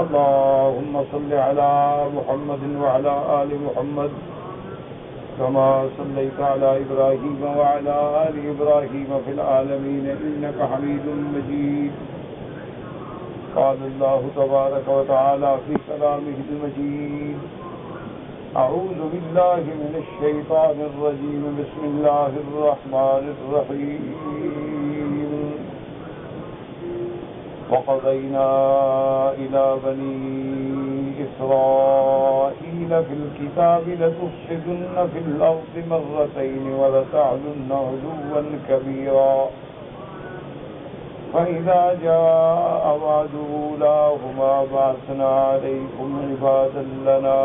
اللهم صل على محمد وعلى آل محمد كما صليت على إبراهيم وعلى آل إبراهيم في العالمين إنك حميد مجيد. قال الله تبارك وتعالى في كلامه المجيد: أعوذ بالله من الشيطان الرجيم بسم الله الرحمن الرحيم. وقضينا إلى بني إسرائيل في الكتاب لتفسدن في الأرض مرتين ولتعلن علوا كبيرا فإذا جاء وعد أولاهما بعثنا عليكم عبادا لنا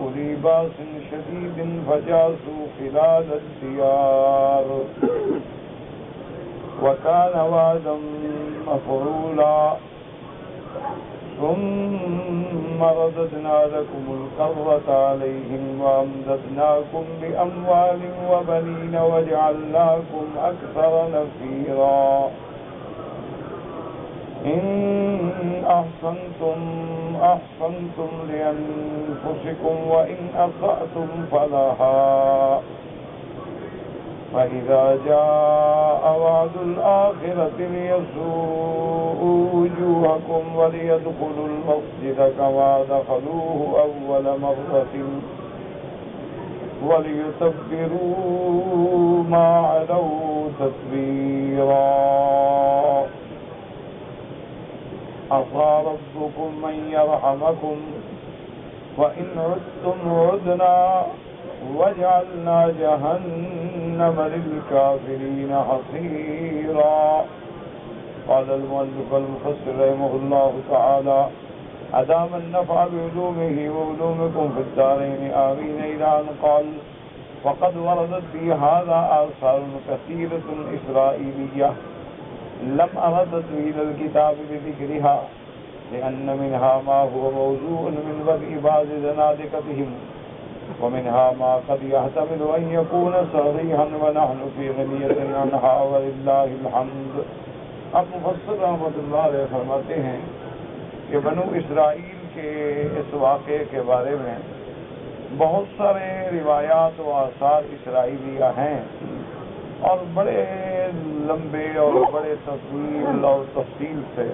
أولي بأس شديد فجاسوا خلال الديار وكان وعدا مفعولا ثم رددنا لكم الكرة عليهم وأمددناكم بأموال وبنين وجعلناكم أكثر نفيرا. إن أحسنتم لأنفسكم وإن أسأتم فلها فإذا جاء وعد الآخرة ليسوءوا وجوهكم وليدخلوا المسجد كما دخلوه أول مرة وليتبروا ما علوا تتبيرا. عسى ربكم أن يرحمكم وإن عدتم عدنا وجعلنا جهنم للكافرين حصيرا. قال المؤلف المفسر رحمه الله تعالى: أدام النفع بعلومه وعلومكم في الدارين آمين. إلى أن قال: وقد وردت في هذا آثار كثيرة إسرائيلية لم أرد تطويل الكتاب بذكرها لأن منها ما هو موضوع من بدء بعض زنادقتهم ومنها ما قد يحتمل أن يكون صريحا ونحن في غنية عنها ولله الحمد. اب مفسر رحمۃ اللہ علیہ فرماتے ہیں کہ بنو اسرائیل کے اس واقعے کے بارے میں بہت سارے روایات و آثار اسرائیلیہ ہیں اور بڑے لمبے اور بڑے تفصیل اور تفصیل سے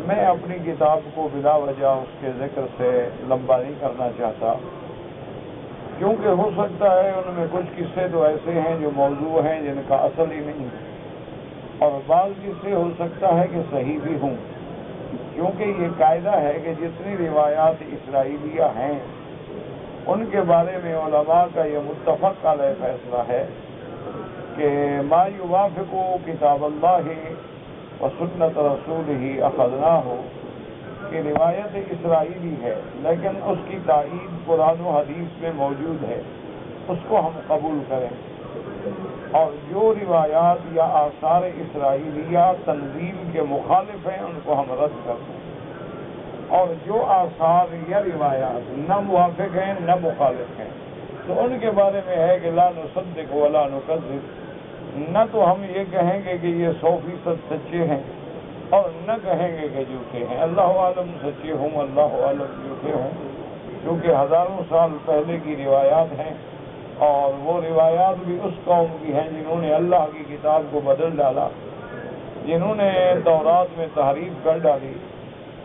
میں اپنی کتاب کو بلا وجہ اس کے ذکر سے لمبا نہیں کرنا چاہتا، کیونکہ ہو سکتا ہے ان میں کچھ قصے تو ایسے ہیں جو موضوع ہیں جن کا اصل ہی نہیں ہے، اور بعض قصے ہو سکتا ہے کہ صحیح بھی ہوں، کیونکہ یہ قاعدہ ہے کہ جتنی روایات اسرائیلیہ ہیں ان کے بارے میں علماء کا یہ متفق علیہ فیصلہ ہے کہ ما یوافق کتاب اللہ و سنت رسولہ اخذناہ، کہ روایت اسرائیلی ہے لیکن اس کی تائید قرآن و حدیث میں موجود ہے، اس کو ہم قبول کریں، اور جو روایات یا آثار اسرائیلیہ تنزیل کے مخالف ہیں ان کو ہم رد کرتے ہیں، اور جو آثار یا روایات نہ موافق ہیں نہ مخالف ہیں تو ان کے بارے میں ہے کہ لا نصدق ولا نکذب، نہ تو ہم یہ کہیں گے کہ یہ 100% سچے ہیں اور نہ کہیں گے کہ جھوٹے ہیں، اللہ عالم سچے ہوں اللہ عالم جھوٹے ہوں، کیونکہ ہزاروں سال پہلے کی روایات ہیں اور وہ روایات بھی اس قوم کی ہیں جنہوں نے اللہ کی کتاب کو بدل ڈالا، جنہوں نے تورات میں تحریف کر ڈالی،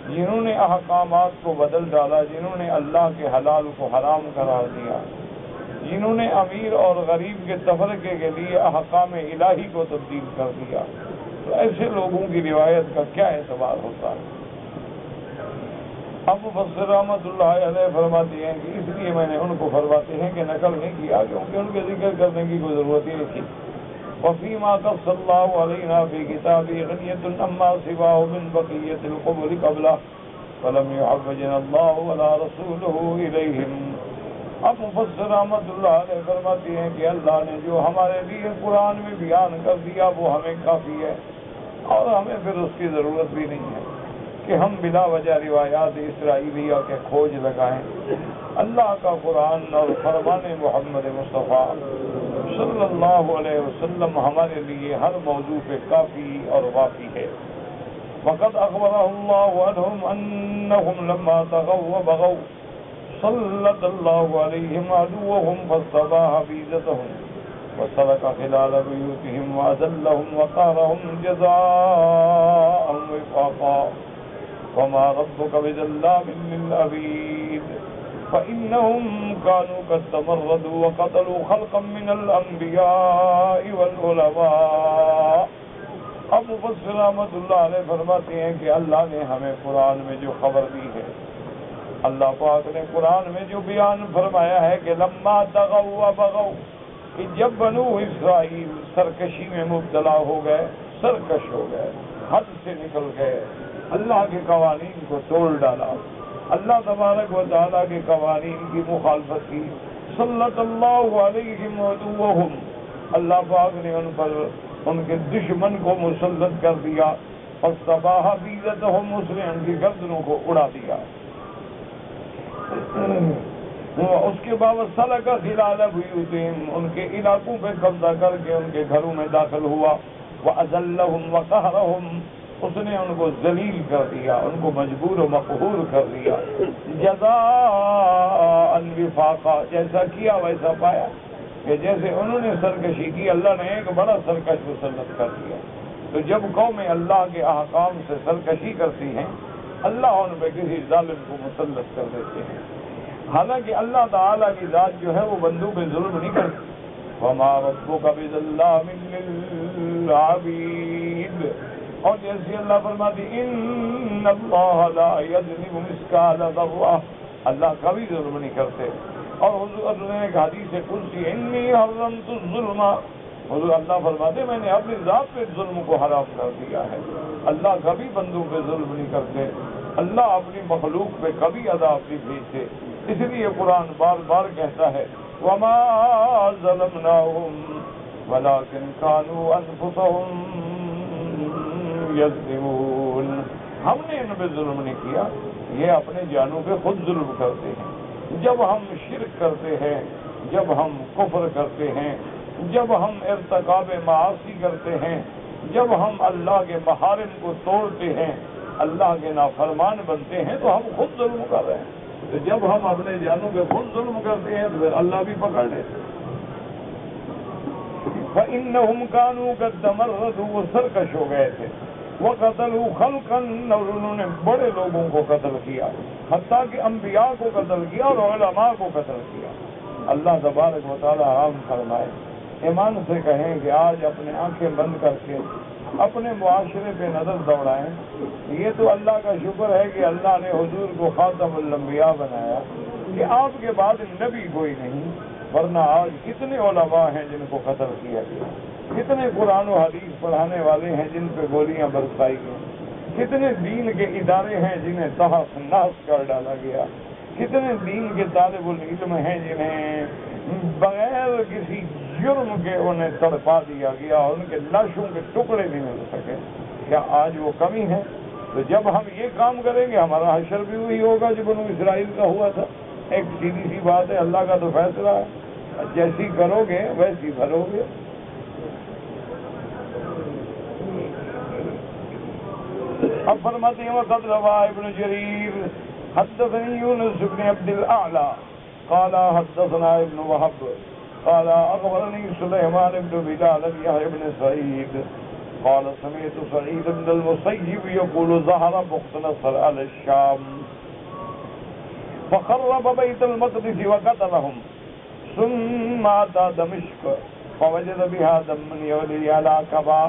جنہوں نے احکامات کو بدل ڈالا، جنہوں نے اللہ کے حلال کو حرام قرار دیا، جنہوں نے امیر اور غریب کے تفرقے کے لیے احکام الہی کو تبدیل کر دیا، تو ایسے لوگوں کی روایت کا کیا اعتبار ہوتا ہے؟ اب مفسر رحمۃ اللہ علیہ فرماتے ہیں کہ اس لیے میں نے ان کو فرماتے ہیں کہ نقل نہیں کیا، کیونکہ ان کے ذکر کرنے کی کوئی ضرورت ہی نہیں تھی. وفيما قص الله علينا في كتابه غنية عما سواه من بقية القبر قبله فلم يحوجنا الله ولا رسوله إليهم. اب مفسر رحمۃ اللہ علیہ فرماتے ہیں کہ اللہ نے جو ہمارے لیے قرآن میں بیان کر دیا وہ ہمیں کافی ہے، اور ہمیں پھر اس کی ضرورت بھی نہیں ہے کہ ہم بلا وجہ روایات اسرائیلیہ کے کھوج لگائیں. اللہ کا قرآن اور فرمان محمد مصطفیٰ صلی اللہ علیہ وسلم ہمارے لیے ہر موضوع پہ کافی اور وافی ہے. وقد أخبره الله عنهم أنهم لما طغوا وبغوا سلط الله عليهم عدوهم فاستباح بيدتهم وسلك خلال بيوتهم وأذلهم وقهرهم جزاء وفاقا وما ربك بظلام للعبيد فإنهم كانوا قد تمردوا وقتلوا خلقا من الأنبياء والعلماء. اب مفسر رحمۃ اللہ علیہ فرماتے ہیں کہ اللہ نے ہمیں قرآن میں جو خبر دی ہے، اللہ پاک نے قرآن میں جو بیان فرمایا ہے کہ لما طغوا وبغوا، کہ جب بنو اسرائیل سرکشی میں مبتلا ہو گئے، سرکش ہو گئے، حد سے نکل گئے، اللہ کے قوانین کو توڑ ڈالا، اللہ تبارک و تعالیٰ کے قوانین کی مخالفت کی، سلط اللہ علیہم عدوہم، اللہ پاک نے ان پر ان کے دشمن کو مسلط کر دیا، فاستباح بیدتہم، اس نے ان کی گردنوں کو اڑا دیا، اس کے بعد سلک خلال بیوتہم، ان کے علاقوں پہ قبضہ کر کے ان کے گھروں میں داخل ہوا، وَأَذَلَّهُمْ وَقَهْرَهُمْ، اس نے ان کو ذلیل کر دیا، ان کو مجبور و مقہور کر دیا، جزاء وفاقا، جیسا کیا ویسا پایا، کہ جیسے انہوں نے سرکشی کی اللہ نے ایک بڑا سرکش مسلط کر دیا۔ تو جب قومیں اللہ کے احکام سے سرکشی کرتی ہیں، اللہ ان پہ کسی ظالم کو مسلط کر دیتے ہیں، حالانکہ اللہ تعالیٰ کی ذات جو ہے وہ بندوں پہ ظلم نہیں کرتی۔ وَمَا رَبُّكَ بِظَلَّامٍ لِّلْعَبِيدِ، اور جیسے اللہ فرماتی إِنَّ اللَّهَ لَا يَظْلِمُ مِثْقَالَ ذَرَّةٍ، اللہ کبھی ظلم نہیں کرتے۔ اور حضور نے ایک حدیث قدسی انی حرمت الظلم، حضور اللہ فرماتے میں نے اپنی ذات پہ ظلم کو حرام کر دیا ہے۔ اللہ کبھی بندوں پہ ظلم نہیں کرتے، اللہ اپنی مخلوق پہ کبھی عذاب نہیں بھیجتے، اس لیے قرآن بار بار کہتا ہے وما ظلمناہم ولکن کانوا انفسہم یظلمون، ہم نے ان پہ ظلم نہیں کیا، یہ اپنے جانوں پہ خود ظلم کرتے ہیں۔ جب ہم شرک کرتے ہیں، جب ہم کفر کرتے ہیں، جب ہم ارتکاب معاصی کرتے ہیں، جب ہم اللہ کے محارم کو توڑتے ہیں، اللہ کے نافرمان بنتے ہیں، تو ہم خود ظلم کر رہے ہیں۔ تو جب ہم اپنے جانوں پہ خود ظلم کرتے ہیں تو پھر اللہ بھی پکڑ لیتے ہیں۔ فَإِنَّهُمْ كَانُوا قَدْ تَمَرَّدُوا، وہ سرکش ہو گئے تھے، وَقَتَلُوا خَلْقًا، اور انہوں نے بڑے لوگوں کو قتل کیا، حتیٰ کہ انبیاء کو قتل کیا اور علماء کو قتل کیا۔ اللہ تبارک و تعالیٰ عام فرمائے، ایمان سے کہیں کہ آج اپنے آنکھیں بند کر کے اپنے معاشرے پہ نظر دوڑائیں، یہ تو اللہ کا شکر ہے کہ اللہ نے حضور کو خاتم الانبیاء بنایا، کہ آپ کے بعد نبی کوئی نہیں، ورنہ آج کتنے علماء ہیں جن کو قتل کیا گیا، کتنے قرآن و حدیث پڑھانے والے ہیں جن پہ گولیاں برسائی گئیں، کتنے دین کے ادارے ہیں جنہیں تحس نحس کر ڈالا گیا، کتنے دین کے طالب العلم ہیں جنہیں بغیر کسی جرم کے انہیں تڑپا دیا گیا، ان کے لاشوں کے ٹکڑے نہیں مل سکے۔ کیا آج وہ کمی ہے؟ تو جب ہم یہ کام کریں گے ہمارا حشر بھی وہی ہوگا جو بنو اسرائیل کا ہوا تھا۔ ایک سیدھی سی بات ہے، اللہ کا تو فیصلہ ہے، جیسی کرو گے ویسی بھرو گے۔ اب فرماتے ہیں وقد روى ابن جرير حدثني يونس بن عبد الأعلى قال حدثنا ابن وهب قال أخبرني سليمان بن بلال يحيى بن سعيد قال سمعت سعيد بن المسيب يقول ظهر بخت نصر على الشام فخرب بيت المقدس وقتلهم ثم أتى دمشق فوجد بها دما يولي على كعبة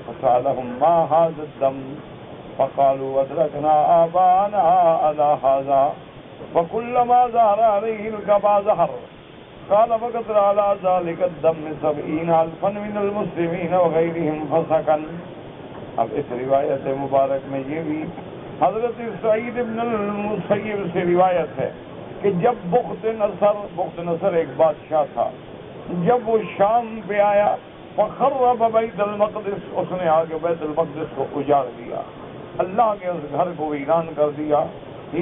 فسألهم ما هذا الدم فقالوا أدركنا آباءنا على هذا فكلما ظهر عليه الكعبة ظهر قال وقتل على ذلك الدم 70,000 من المسلمين وغيرهم فسكن۔ اب اس روایت مبارک میں یہ بھی حضرت سعید بن المسیب سے روایت ہے کہ جب بخت نصر ایک بادشاہ تھا، جب وہ شام پہ آیا فخرب بیت المقدس، اس نے آگے بیت المقدس کو اجاڑ دیا، اللہ کے اس گھر کو ویران کر دیا،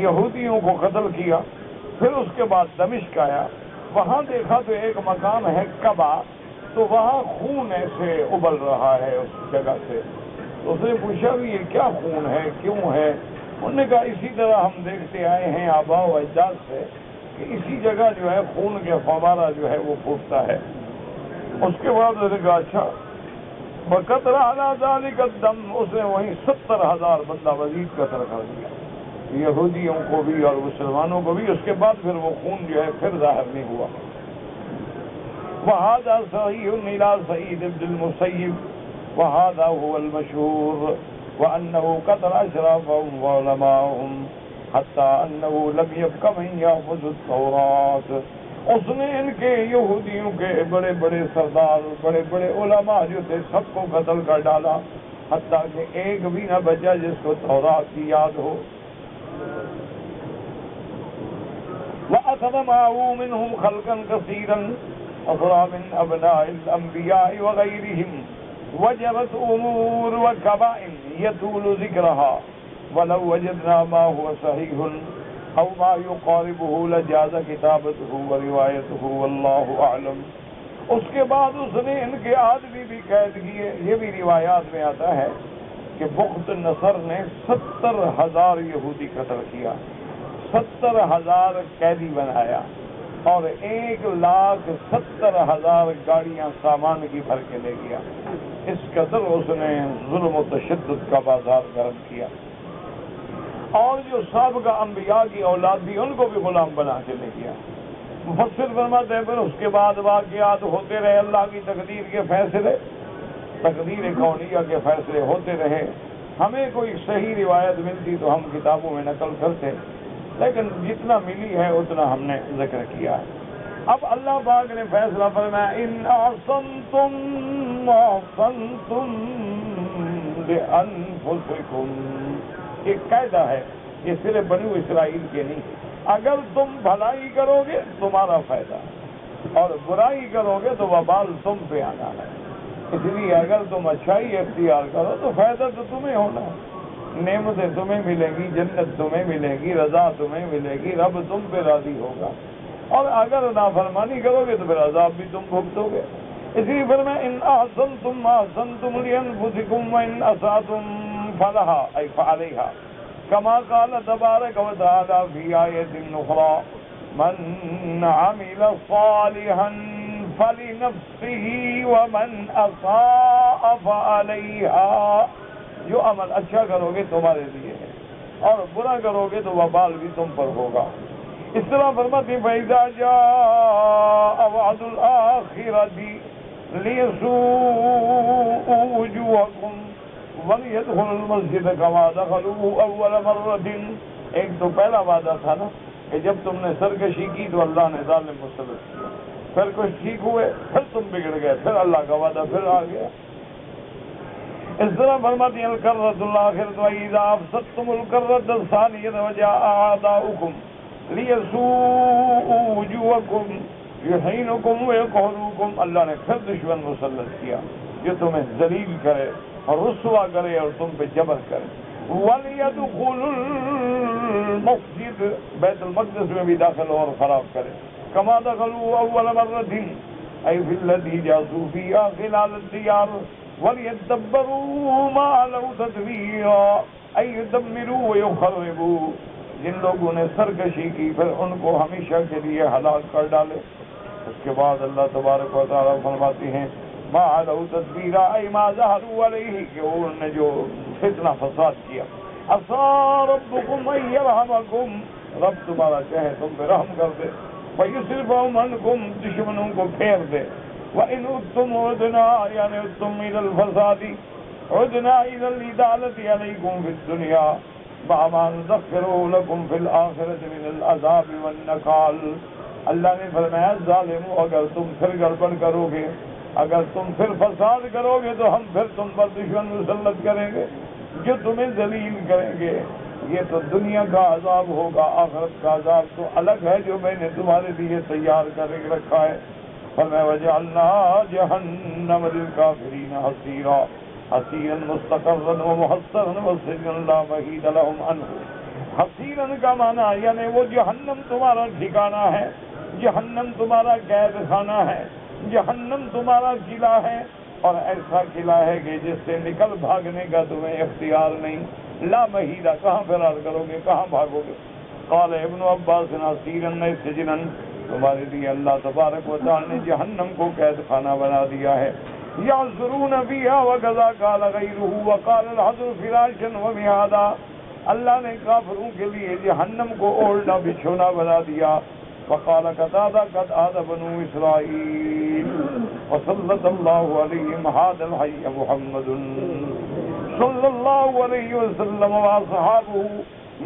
یہودیوں کو قتل کیا۔ پھر اس کے بعد دمشق آیا، وہاں دیکھا تو ایک مقام ہے کعبہ، تو وہاں خون ایسے ابل رہا ہے اس جگہ سے، تو اس نے پوچھا بھی یہ کیا خون ہے، کیوں ہے؟ انہوں نے کہا اسی طرح ہم دیکھتے آئے ہیں آباء و اجداد سے کہ اسی جگہ جو ہے خون کے فوارہ جو ہے وہ پھوٹتا ہے۔ اس کے بعد اس نے کہا اچھا وقتل علی ذلک الدم، اس نے وہیں 70,000 بندہ مزید قتل کر دیا، یہودیوں کو بھی اور مسلمانوں کو بھی۔ اس کے بعد پھر وہ خون جو ہے پھر ظاہر نہیں ہوا۔ وَهَذَا صَحِيحٌ إِلَى سَعِيدِ بْنِ الْمُسَيِّبِ وَهَذَا هُوَ الْمَشْهُورُ وَأَنَّهُ قَتَلَ أَشْرَافَهُمْ وَعُلَمَاءَهُم حَتَّى أَنَّهُ لَمْ يَبْقَ مَن يَحْفَظُ التَّوْرَاةَ۔ اس نے ان کے یہودیوں کے بڑے بڑے سردار، بڑے بڑے علماء جو تھے سب کو قتل کر ڈالا، حتیٰ کہ ایک بھی نہ بچا جس کو تورات کی یاد ہو۔ وَأَخَذَ مَعَهُ مِنْهُمْ خَلْقًا كَثِيرًا أخرى من أبناء الأنبياء وغيرهم وجرت أمور وكبائن يطول ذكرها ولو وجدنا ما هو صحيح أو ما يقاربه لجاز كتابته وروايته والله أعلم۔ اس کے بعد اس نے ان کے آدمی بھی قید کیے۔ یہ بھی روایات میں آتا ہے کہ بخت نصر نے 70,000 یہودی قتل کیا، 70,000 قیدی بنایا اور 1,70,000 گاڑیاں سامان کی بھر کے لے گیا۔ اس قدر اس نے ظلم و تشدد کا بازار گرم کیا۔ اور جو سابقہ انبیاء کی اولاد بھی ان کو بھی غلام بنا کے لے گیا۔ مفسر فرماتے ہیں پھر اس کے بعد واقعات ہوتے رہے، اللہ کی تقدیر کے فیصلے، تقدیر کونیہ کے فیصلے ہوتے رہے۔ ہمیں کوئی صحیح روایت ملتی تو ہم کتابوں میں نقل کرتے، لیکن جتنا ملی ہے اتنا ہم نے ذکر کیا ہے۔ اب اللہ پاک نے فیصلہ فرمایا ان احسنتم احسنتم لانفسکم، یہ قاعدہ ہے، یہ صرف بنو اسرائیل کے نہیں۔ اگر تم بھلائی کرو گے تمہارا فائدہ اور برائی کرو گے تو وبال تم پہ آنا ہے۔ اس لیے اگر تم اچھائی اختیار کرو تو فائدہ تو تمہیں ہونا ہے، نعمتیں تمہیں ملیں گی، جنت تمہیں ملے گی، رضا تمہیں ملے گی، رب تم پہ راضی ہوگا۔ اور اگر نافرمانی کرو گے تو پھر عذاب بھی تم بھگتو گے۔ اسی فرمایا ان احسنتم احسنتم لانفسکم وان اسأتم فلہا ای فعلیہا، کما قال تبارک وتعالی فی آیۃ اخری من عمل صالحا فلنفسہ ومن اساء فعلیہا، جو عمل اچھا کرو گے تمہارے لیے ہے اور برا کرو گے تو وبال بھی تم پر ہوگا۔ اس طرح فرماتے ہیں فَإِذَا جَاءَ وَعْدُ الْآخِرَةِ لِيَسُوءُوا وُجُوهَكُمْ وَلِيَدْخُلُوا الْمَسْجِدَ كَمَا دَخَلُوهُ أَوَّلَ مَرَّةٍ۔ ایک تو پہلا وعدہ تھا نا کہ جب تم نے سرکشی کی تو اللہ نے ظالم مسلط کیا، پھر کچھ ٹھیک ہوئے، پھر تم بگڑ گئے، پھر اللہ کا وعدہ پھر آ گیا۔ اس طرح فرماتی ہیں الکرۃ الآخرۃ وَإِذَا أَبْصَرْتُمُ الْكَرَّةَ الثَّانِيَةَ وَجَاءَ أَعْدَاؤُكُمْ لِيَسُوءُوا وُجُوهَكُمْ يُحِينُكُمْ وَيَقْهَرُوكُمْ، اللہ نے پھر دشمن مسلط کیا جو تمہیں ذلیل کرے اور رسوا کرے اور تم پہ جبر کرے۔ وَلِيَدْخُلُوا الْمَسْجِدَ، بیت المقدس میں بھی داخل اور خراب کرے، كَمَا دَخَلُوا أَوَّلَ مَرَّةٍ أَيْ فِي الَّتِي جَاسُوا فِيهَا خِلَالَ الدِّيَارِ وَلْيَدَّبَّرُوا مَا عَلَوْا تَدْبِيرًا أَيْ يُدَمِّرُوا وَيُخَرِّبُوا، جن لوگوں نے سرکشی کی پھر ان کو ہمیشہ کے لیے ہلاک کر ڈالے۔ اس کے بعد اللہ تبارک و تعالیٰ فرماتی ہیں مَا عَلَوْا تَدْبِيرًا أَيْ مَا ظَهَرُوا عَلَيْهِ، کہ انہوں نے جو فتنہ فساد کیا۔ عَسَىٰ رَبُّكُمْ أَن يَرْحَمَكُمْ، رب تمہارا چاہے تم پہ رحم کر دے، وَيُصْرِفَهُمْ عَنْكُمْ، دشمنوں کو پھیر دے۔ وَإِنْ عُدْتُمْ عُدْنَا، یعنی عُدْتُمْ إِلَى الْفَسَادِ عُدْنَا إِلَى الْإِدَالَةِ عَلَيْكُمْ فِي الدُّنْيَا مَعَ مَا نُذَكِّرُ لَكُمْ فِي الْآخِرَةِ مِنَ الْعَذَابِ وَالنَّكَالِ۔ اللہ نے فرمایا ظالمو اگر تم پھر گڑبڑ کرو گے، اگر تم پھر فساد کرو گے تو ہم پھر تم پر دشمن مسلط کریں گے جو تمہیں ذلیل کریں گے۔ یہ تو دنیا کا عذاب ہوگا، آخرت کا عذاب تو الگ ہے جو میں نے تمہارے لیے تیار کر کے رکھا ہے۔ فَمَا وَجَعَلْنَا جَهَنَّمَ لِلْكَافِرِينَ حَصِيرًا حَصِيرًا مُسْتَقَرًّا وَمُحَصَّرًا وَسِجْنًا لَا مَحِيدَ لَهُمْ عَنْهُ۔ حصیرًا کا معنی یعنی وہ جہنم تمہارا ٹھکانہ ہے، جہنم تمہارا قید خانہ ہے، جہنم تمہارا قلعہ ہے، اور ایسا قلعہ ہے کہ جس سے نکل بھاگنے کا تمہیں اختیار نہیں، لا محیدہ، کہاں فرار کرو گے، کہاں بھاگو گے؟ قال ابن عباس ناصیرن سجنن، تمہارے لیے اللہ تبارک و تعالی نے جہنم کو قید خانہ بنا دیا ہے۔ یعذرون فیہا وکذا قال غیرہ وقال الحضر فراشا ومہادا، اللہ نے کافروں کے لیے جہنم کو اوڑھنا بچھونا بنا دیا۔ وقال قتادہ قد عاد بنو اسرائیل وصلت اللہ علیہم ھذا الحی محمد صلی اللہ علیہ وسلم واصحابہ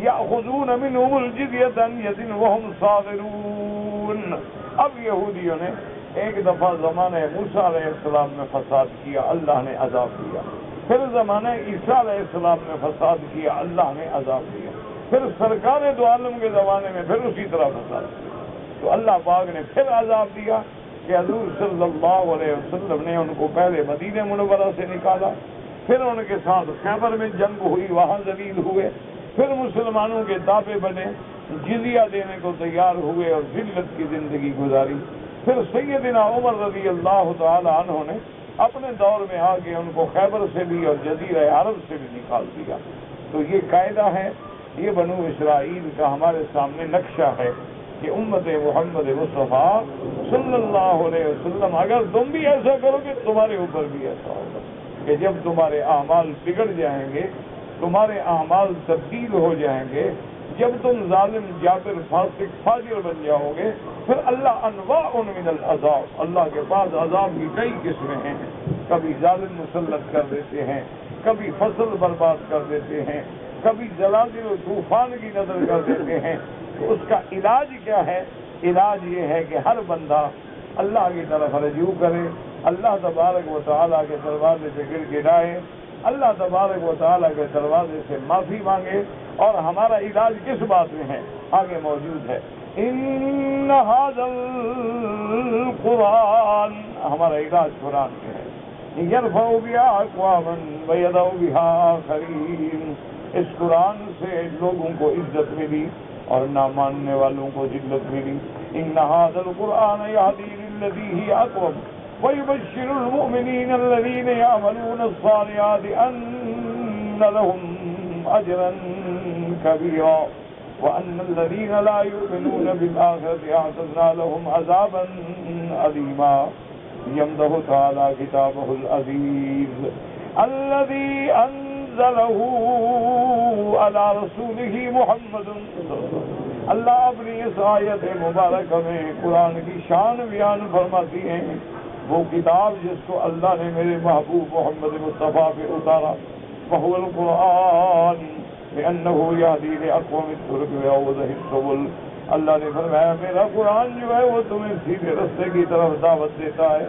یأخذون منہم الجزیۃ عن ید وہم صاغرون۔ اب یہودیوں نے ایک دفعہ زمانہ موسیٰ علیہ السلام میں فساد کیا، اللہ نے عذاب دیا۔ پھر زمانہ عیسیٰ علیہ السلام میں فساد کیا، اللہ نے عذاب دیا۔ پھر سرکار دو عالم کے زمانے میں پھر اسی طرح فساد کیا، تو اللہ پاک نے پھر عذاب دیا کہ حضور صلی اللہ علیہ وسلم نے ان کو پہلے مدینہ منورہ سے نکالا، پھر ان کے ساتھ خیبر میں جنگ ہوئی، وہاں ذلیل ہوئے، پھر مسلمانوں کے تابع بنے، جزیہ دینے کو تیار ہوئے اور ذلت کی زندگی گزاری۔ پھر سیدنا عمر رضی اللہ تعالی عنہ نے اپنے دور میں آ کے ان کو خیبر سے بھی اور جزیرہ عرب سے بھی نکال دیا۔ تو یہ قاعدہ ہے، یہ بنو اسرائیل کا ہمارے سامنے نقشہ ہے کہ امت محمد مصطفیٰ صلی اللہ علیہ وسلم اگر تم بھی ایسا کرو گے تمہارے اوپر بھی ایسا ہوگا کہ جب تمہارے اعمال بگڑ جائیں گے، تمہارے اعمال تبدیل ہو جائیں گے، جب تم ظالم جابر فاسق فاجر بن جاؤ گے، پھر اللہ انواع من العذاب، اللہ کے پاس عذاب کی کئی قسمیں ہیں، کبھی ظالم مسلط کر دیتے ہیں، کبھی فصل برباد کر دیتے ہیں، کبھی زلازل و طوفان کی نظر کر دیتے ہیں۔ تو اس کا علاج کیا ہے؟ علاج یہ ہے کہ ہر بندہ اللہ کی طرف رجوع کرے، اللہ تبارک و تعالیٰ کے دروازے سے گر گرائے، اللہ تبارک و تعالیٰ کے دروازے سے معافی مانگے۔ اور ہمارا علاج کس بات میں ہے؟ آگے موجود ہے، ان ھذا القرآن، ہمارا علاج قرآن میں ہے، یرفع بہا اقواما ویضع بہا آخرین، اس قرآن سے لوگوں کو عزت ملی اور نہ ماننے والوں کو ذلت ملی۔ ان ھذا القرآن یہدی للتی ہی اقوم ویبشر المؤمنین الذین یعملون الصالحات ان لهم اجرا کبیرا وان الذین لا یؤمنون بالآخرة اعتدنا لهم عذابا علیما۔ یمدح تعالی کتابہ العزیز الذی انزلہ علی رسولہ محمد، اللہ اپنی اس آیت مبارکہ میں قرآن کی شان بیان فرماتی ہیں، وہ کتاب جس کو اللہ نے میرے محبوب محمد مصطفیٰ پہ اتارا، وہو القرآن لأنہ یہدی لأقوم الطرق وأوضح السبل، اللہ نے فرمایا میرا قرآن جو ہے وہ تمہیں سیدھے رستے کی طرف دعوت دیتا ہے،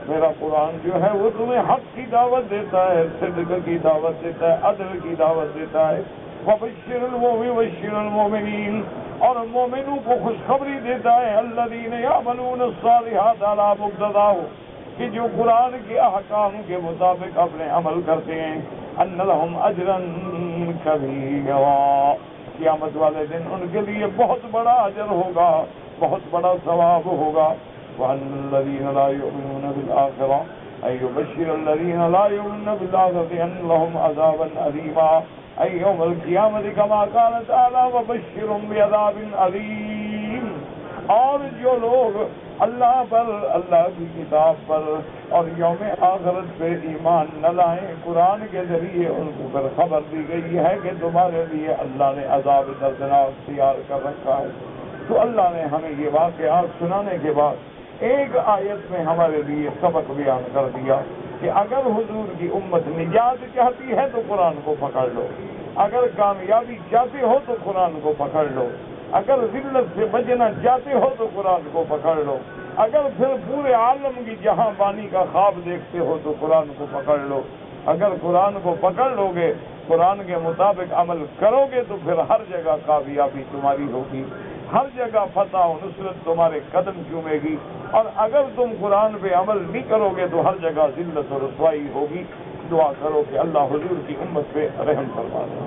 میرا قرآن جو ہے وہ تمہیں حق کی دعوت دیتا ہے، صدق کی دعوت دیتا ہے، عدل کی دعوت دیتا ہے، وبشر المؤمنین، اور مومنوں کو خوشخبری دیتا ہے، الذین یعملون الصالحات علی مقتضاہ، کہ جو قرآن کے احکام کے مطابق اپنے عمل کرتے ہیں، ان لہم اجرا کبیرا، قیامت والے دن ان کے لیے بہت بڑا اجر ہوگا، بہت بڑا ثواب ہوگا۔ وان الذین لا یؤمنون بالآخرہ ای یبشر الذین لا یؤمنون بالآخرہ ان لہم عذابا علیما، ای یوم القیامت کما قال تعالی وبشرهم بعذاب علیم، اور جو لوگ اللہ پر، اللہ کی کتاب پر اور یوم آخرت پہ ایمان نہ لائیں، قرآن کے ذریعے ان کو پھر خبر دی گئی ہے کہ تمہارے لیے اللہ نے عذاب دردناک تیار کر رکھا ہے۔ تو اللہ نے ہمیں یہ واقعات سنانے کے بعد ایک آیت میں ہمارے لیے سبق بیان کر دیا کہ اگر حضور کی امت نجات چاہتی ہے تو قرآن کو پکڑ لو، اگر کامیابی چاہتے ہو تو قرآن کو پکڑ لو، اگر ذلت سے بچنا چاہتے ہو تو قرآن کو پکڑ لو، اگر پھر پورے عالم کی جہاں بانی کا خواب دیکھتے ہو تو قرآن کو پکڑ لو۔ اگر قرآن کو پکڑ لو گے، قرآن کے مطابق عمل کرو گے تو پھر ہر جگہ کامیابی تمہاری ہوگی، ہر جگہ فتح و نصرت تمہارے قدم چومے گی، اور اگر تم قرآن پہ عمل نہیں کرو گے تو ہر جگہ ذلت و رسوائی ہوگی۔ دعا کرو کہ اللہ حضور کی امت پہ رحم فرما دے۔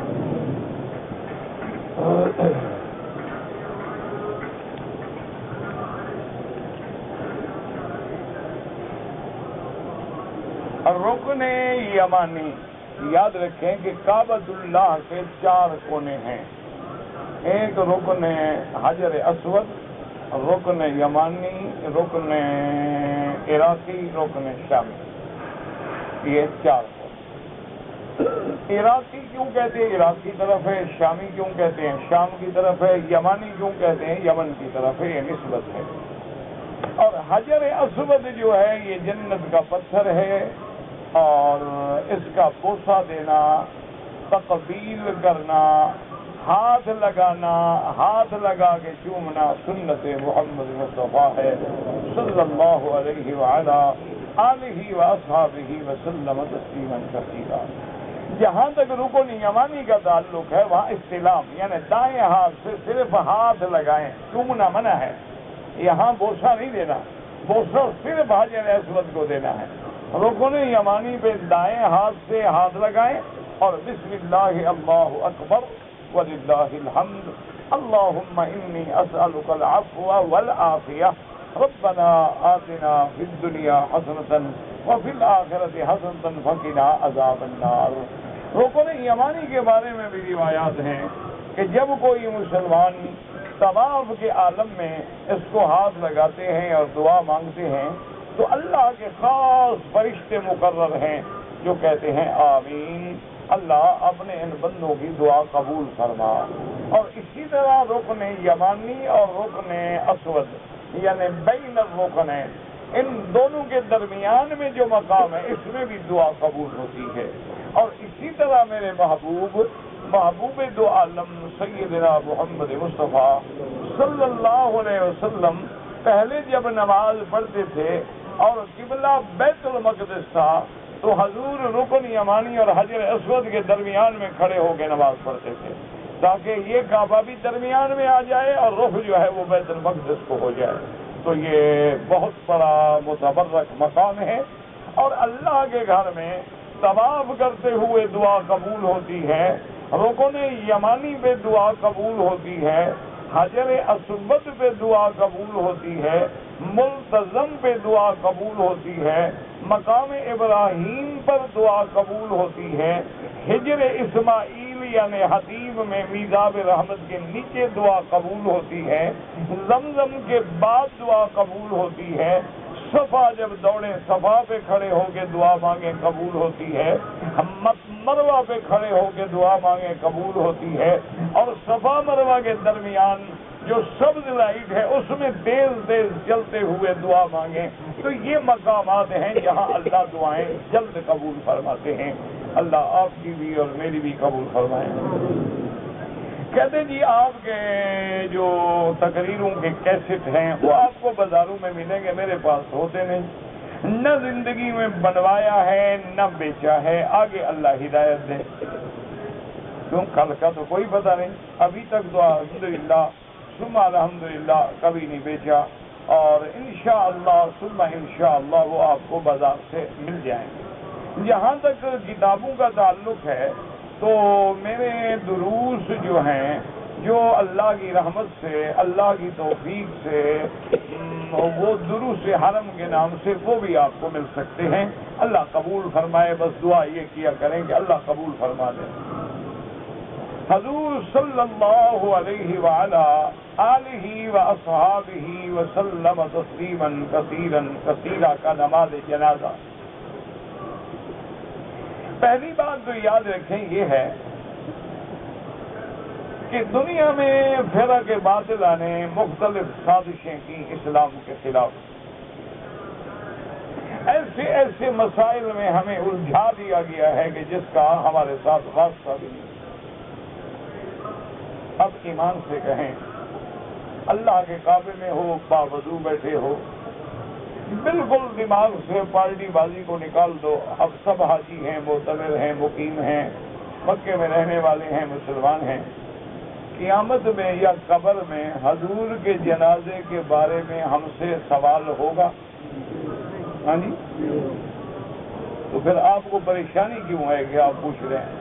رکن یمانی، یاد رکھیں کہ کعبۃ اللہ کے 4 کونے ہیں، ایک رکن حجر اسود، رکن یمانی، رکن عراقی، رکن شامی، یہ 4 کونے۔ عراقی کیوں کہتے ہیں؟ عراق کی طرف ہے۔ شامی کیوں کہتے ہیں؟ شام کی طرف ہے۔ یمانی کیوں کہتے ہیں؟ یمن کی طرف ہے، یہ نسبت ہے۔ اور حجر اسود جو ہے یہ جنت کا پتھر ہے، اور اس کا بوسہ دینا، تقبیل کرنا، ہاتھ لگانا، ہاتھ لگا کے چومنا سنت محمد مصطفیٰ ہے صلی اللہ علیہ وعلا آلہ واصحابہ وسلم تسلیما کثیرا۔ جہاں تک رکن یمانی کا تعلق ہے وہاں استلام، یعنی دائیں ہاتھ سے صرف ہاتھ لگائیں، چومنا منع ہے، یہاں بوسہ نہیں دینا، بوسہ صرف حجر اسود کو دینا ہے۔ رکن یمانی پہ دائیں ہاتھ سے ہاتھ لگائیں اور بسم اللہ اللہ اکبر وللہ الحمد اللہم انی اسألک العفو والعافیہ ربنا آتنا فی الدنیا حسنۃ وفی الآخرۃ حسنۃ وقنا عذاب النار۔ رکن یمانی کے بارے میں بھی روایات ہیں کہ جب کوئی مسلمان طواف کے عالم میں اس کو ہاتھ لگاتے ہیں اور دعا مانگتے ہیں تو اللہ کے خاص فرشتے مقرر ہیں جو کہتے ہیں آمین، اللہ اپنے ان بندوں کی دعا قبول فرما۔ اور اسی طرح رکن یمانی اور رکن اسود یعنی بین الرکنین، ان دونوں کے درمیان میں جو مقام ہے اس میں بھی دعا قبول ہوتی ہے۔ اور اسی طرح میرے محبوب دو عالم سیدنا محمد مصطفیٰ صلی اللہ علیہ وسلم پہلے جب نماز پڑھتے تھے اور قبلہ بیت المقدس تھا تو حضور رکن یمانی اور حجر اسود کے درمیان میں کھڑے ہو کے نماز پڑھتے تھے تاکہ یہ کعبہ بھی درمیان میں آ جائے اور رخ جو ہے وہ بیت المقدس کو ہو جائے۔ تو یہ بہت بڑا متبرک مقام ہے، اور اللہ کے گھر میں طواف کرتے ہوئے دعا قبول ہوتی ہے، رکن یمانی پہ دعا قبول ہوتی ہے، حجر اسود پہ دعا قبول ہوتی ہے، ملتزم پہ دعا قبول ہوتی ہے، مقام ابراہیم پر دعا قبول ہوتی ہے، حجر اسماعیل یعنی حتیم میں میزاب رحمت کے نیچے دعا قبول ہوتی ہے، زمزم کے بعد دعا قبول ہوتی ہے، صفا جب دوڑیں صفا پہ کھڑے ہو کے دعا مانگیں قبول ہوتی ہے، مروہ پہ کھڑے ہو کے دعا مانگیں قبول ہوتی ہے، اور صفا مروہ کے درمیان جو سبز لائٹ ہے اس میں تیز تیز چلتے ہوئے دعا مانگیں۔ تو یہ مقامات ہیں جہاں اللہ دعائیں جلد قبول فرماتے ہیں۔ اللہ آپ کی بھی اور میری بھی قبول فرمائیں۔ کہتے جی آپ کے جو تقریروں کے کیسٹ ہیں وہ آپ کو بازاروں میں ملیں گے، میرے پاس ہوتے نہیں، نہ زندگی میں بنوایا ہے نہ بیچا ہے، آگے اللہ ہدایت دے، کیوں کل کا تو کوئی پتہ نہیں، ابھی تک تو الحمدللہ ثم الحمدللہ کبھی نہیں بیچا، اور انشاءاللہ ثم انشاءاللہ وہ آپ کو بازار سے مل جائیں گے۔ جہاں تک کتابوں کا تعلق ہے تو میرے دروس جو ہیں جو اللہ کی رحمت سے، اللہ کی توفیق سے، وہ دروس حرم کے نام سے وہ بھی آپ کو مل سکتے ہیں۔ اللہ قبول فرمائے، بس دعا یہ کیا کریں کہ اللہ قبول فرما دے۔ حضور صلی اللہ علیہ وعلا آلہ واصحابہ وسلم تسلیما کثیرا کثیرا کا نماز جنازہ۔ پہلی بات جو یاد رکھیں یہ ہے کہ دنیا میں فرق باطلہ نے مختلف سازشیں کی اسلام کے خلاف، ایسے مسائل میں ہمیں الجھا دیا گیا ہے کہ جس کا ہمارے ساتھ واسطہ بھی نہیں۔ اب ایمان سے کہیں، اللہ کے کعبے میں ہو، باوضو بیٹھے ہو، بالکل دماغ سے پارٹی بازی کو نکال دو، اب سب حاجی ہیں، معتمر ہیں، مقیم ہیں، مکے میں رہنے والے ہیں، مسلمان ہیں، قیامت میں یا قبر میں حضور کے جنازے کے بارے میں ہم سے سوال ہوگا؟ ہاں جی، تو پھر آپ کو پریشانی کیوں ہے کہ آپ پوچھ رہے ہیں؟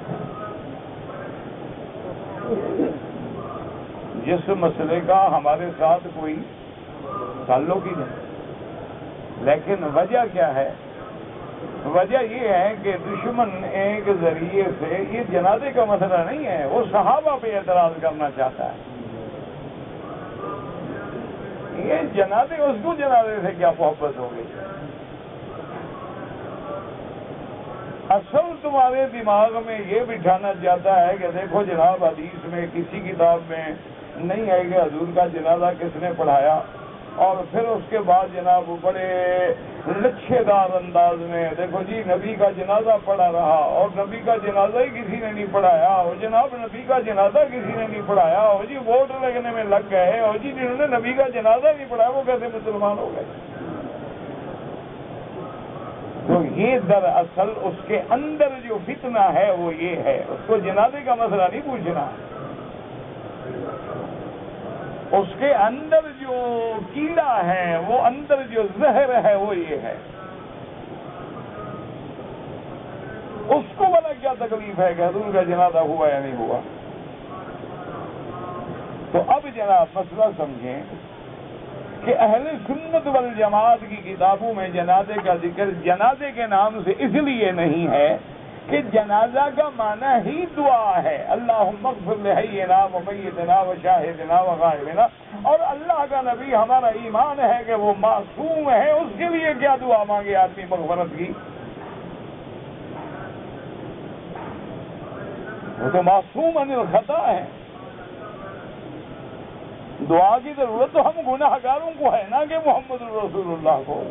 جس مسئلے کا ہمارے ساتھ کوئی تعلق ہی نہیں، لیکن وجہ کیا ہے وجہ یہ ہے کہ دشمن ایک ذریعے سے، یہ جنازے کا مسئلہ نہیں ہے، وہ صحابہ پہ اعتراض کرنا چاہتا ہے، یہ جنازے، اس کو جنازے سے کیا محبت ہو گئی؟ اصل تمہارے دماغ میں یہ بٹھانا چاہتا ہے کہ دیکھو جناب، حدیث میں کسی کتاب میں نہیں ہے کہ حضور کا جنازہ کس نے پڑھایا، اور پھر اس کے بعد جناب بڑے لچھے دار انداز میں دیکھو جی نبی کا جنازہ پڑھا رہا، اور نبی کا جنازہ ہی کسی نے نہیں پڑھایا، اور جناب نبی کا جنازہ کسی نے نہیں پڑھایا، اور جی ووٹ لگنے میں لگ گئے، اور جی جنہوں نے نبی کا جنازہ نہیں پڑھایا وہ کیسے مسلمان ہو گئے؟ تو یہ دراصل اس کے اندر جو فتنہ ہے وہ یہ ہے، اس کو جنازے کا مسئلہ نہیں پوچھنا، اس کے اندر جو کیڑا ہے، وہ اندر جو زہر ہے وہ یہ ہے، اس کو بلا کیا تکلیف ہے کہ حضور کا جنازہ ہوا یا نہیں ہوا؟ تو اب جناب مسئلہ سمجھیں کہ اہل سنت والجماعت کی کتابوں میں جنازے کا ذکر جنازے کے نام سے اس لیے نہیں ہے کہ جنازہ کا معنی ہی دعا ہے، اللہم اغفر لحینا و میتنا و شاہدنا و غائبنا، اور اللہ کا نبی ہمارا ایمان ہے کہ وہ معصوم ہے، اس کے لیے کیا دعا مانگے آدمی مغفرت کی؟ وہ تو معصوم عن الخطا ہے، دعا کی ضرورت تو ہم گناہ گاروں کو ہے نا کہ محمد رسول اللہ کو۔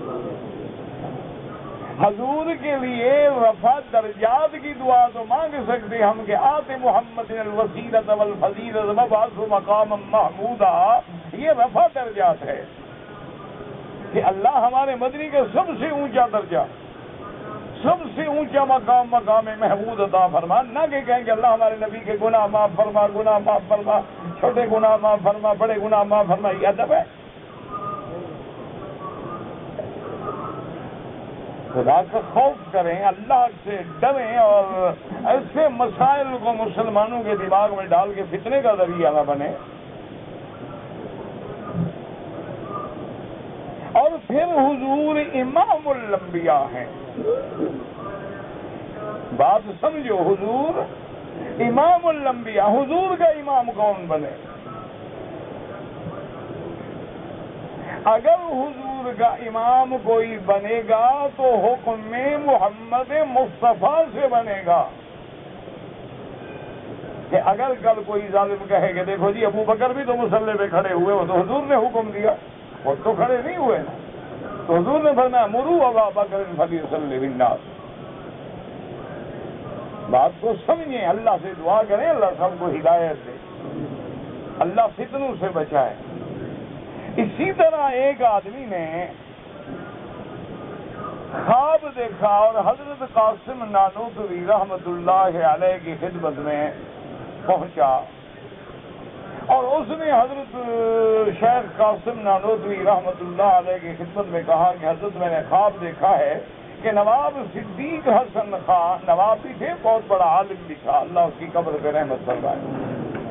حضور کے لیے رفع درجات کی دعا تو مانگ سکتے ہم کہ آت محمد الوسیلۃ والفضیلۃ وابعثہ مقاما محمودا، یہ رفع درجات ہے کہ اللہ ہمارے مدنی کا سب سے اونچا درجہ، سب سے اونچا مقام محمود عطا فرما، نہ کہ کہیں کہ اللہ ہمارے نبی کے گناہ معاف فرما، گناہ معاف فرما، چھوٹے گناہ معاف فرما، بڑے گناہ معاف فرما، یہ ادب ہے؟ خدا کا خوف کریں، اللہ سے ڈریں، اور ایسے مسائل کو مسلمانوں کے دماغ میں ڈال کے فتنے کا ذریعہ نہ بنے۔ اور پھر حضور امام الانبیاء ہیں، بات سمجھو، حضور امام الانبیاء، حضور کا امام کون بنے؟ اگر حضور کا امام کوئی بنے گا تو حکم محمد مصطفیٰ سے بنے گا، کہ اگر کل کوئی ظالم کہے کہ دیکھو جی ابو بکر بھی تو مصلی پہ کھڑے ہوئے، وہ تو حضور نے حکم دیا، وہ تو کھڑے نہیں ہوئے نا، تو حضور نے فرمایا مروا ابا بکر فلیصلی بالناس۔ بات کو سمجھیں، اللہ سے دعا کریں اللہ سب کو ہدایت دے، اللہ فتنوں سے بچائے۔ اسی طرح ایک آدمی نے خواب دیکھا اور حضرت قاسم نانوتوی رحمت اللہ علیہ کی خدمت میں پہنچا، اور اس نے حضرت شیخ قاسم نانوتوی رحمت اللہ علیہ کی خدمت میں کہا کہ حضرت میں نے خواب دیکھا ہے کہ نواب صدیق حسن خان، نواب بھی تھے، بہت بڑا عالم بھی تھا، اللہ اس کی قبر پہ رحمت فرمائے،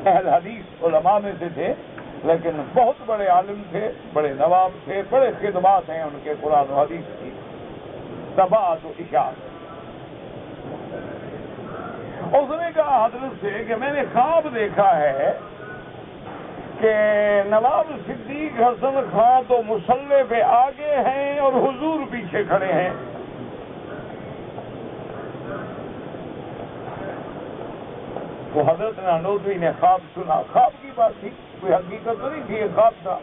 اہل حدیث علماء میں سے تھے، لیکن بہت بڑے عالم تھے، بڑے نواب تھے، بڑے خدمات ہیں ان کے قرآن و حدیث کی، طباعت و اشاعت۔ اس نے کہا حضرت سے کہ میں نے خواب دیکھا ہے کہ نواب صدیق حسن خان تو مصلی پہ آگے ہیں اور حضور پیچھے کھڑے ہیں۔ تو حضرت نانوتوی نے خواب سنا، خواب کی بات تھی، کوئی حقیقت تو نہیں تھی، یہ خواب تھا۔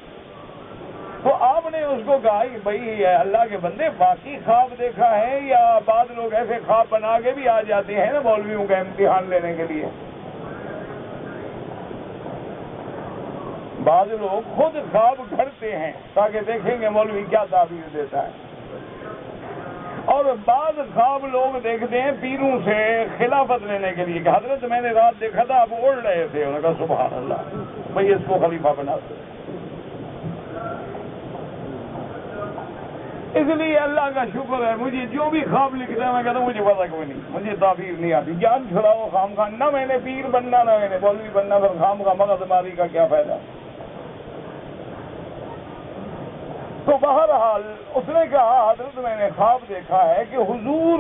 تو آپ نے اس کو کہا کہ بھائی اللہ کے بندے باقی خواب دیکھا ہے، یا بعض لوگ ایسے خواب بنا کے بھی آ جاتے ہیں نا مولویوں کا امتحان لینے کے لیے، بعض لوگ خود خواب گھڑتے ہیں تاکہ دیکھیں گے مولوی کیا تعبیر دیتا ہے، اور بعض خواب لوگ دیکھتے ہیں پیروں سے خلافت لینے کے لیے کہ حضرت میں نے رات دیکھا تھا آپ اڑ رہے تھے، انہوں نے کہا سبحان اللہ، بھائی اس کو خلیفہ بنا دو۔ اس لیے اللہ کا شکر ہے، مجھے جو بھی خواب لکھتا ہے میں کہتا ہوں مجھے پتا کوئی نہیں، مجھے تعبیر نہیں آتی، جان چھڑاؤ خام خواہ، نہ میں نے پیر بننا نہ میں نے مولوی بننا، پھر خام کا مغز ماری کا کیا فائدہ؟ تو بہرحال اس نے کہا حضرت میں نے خواب دیکھا ہے کہ حضور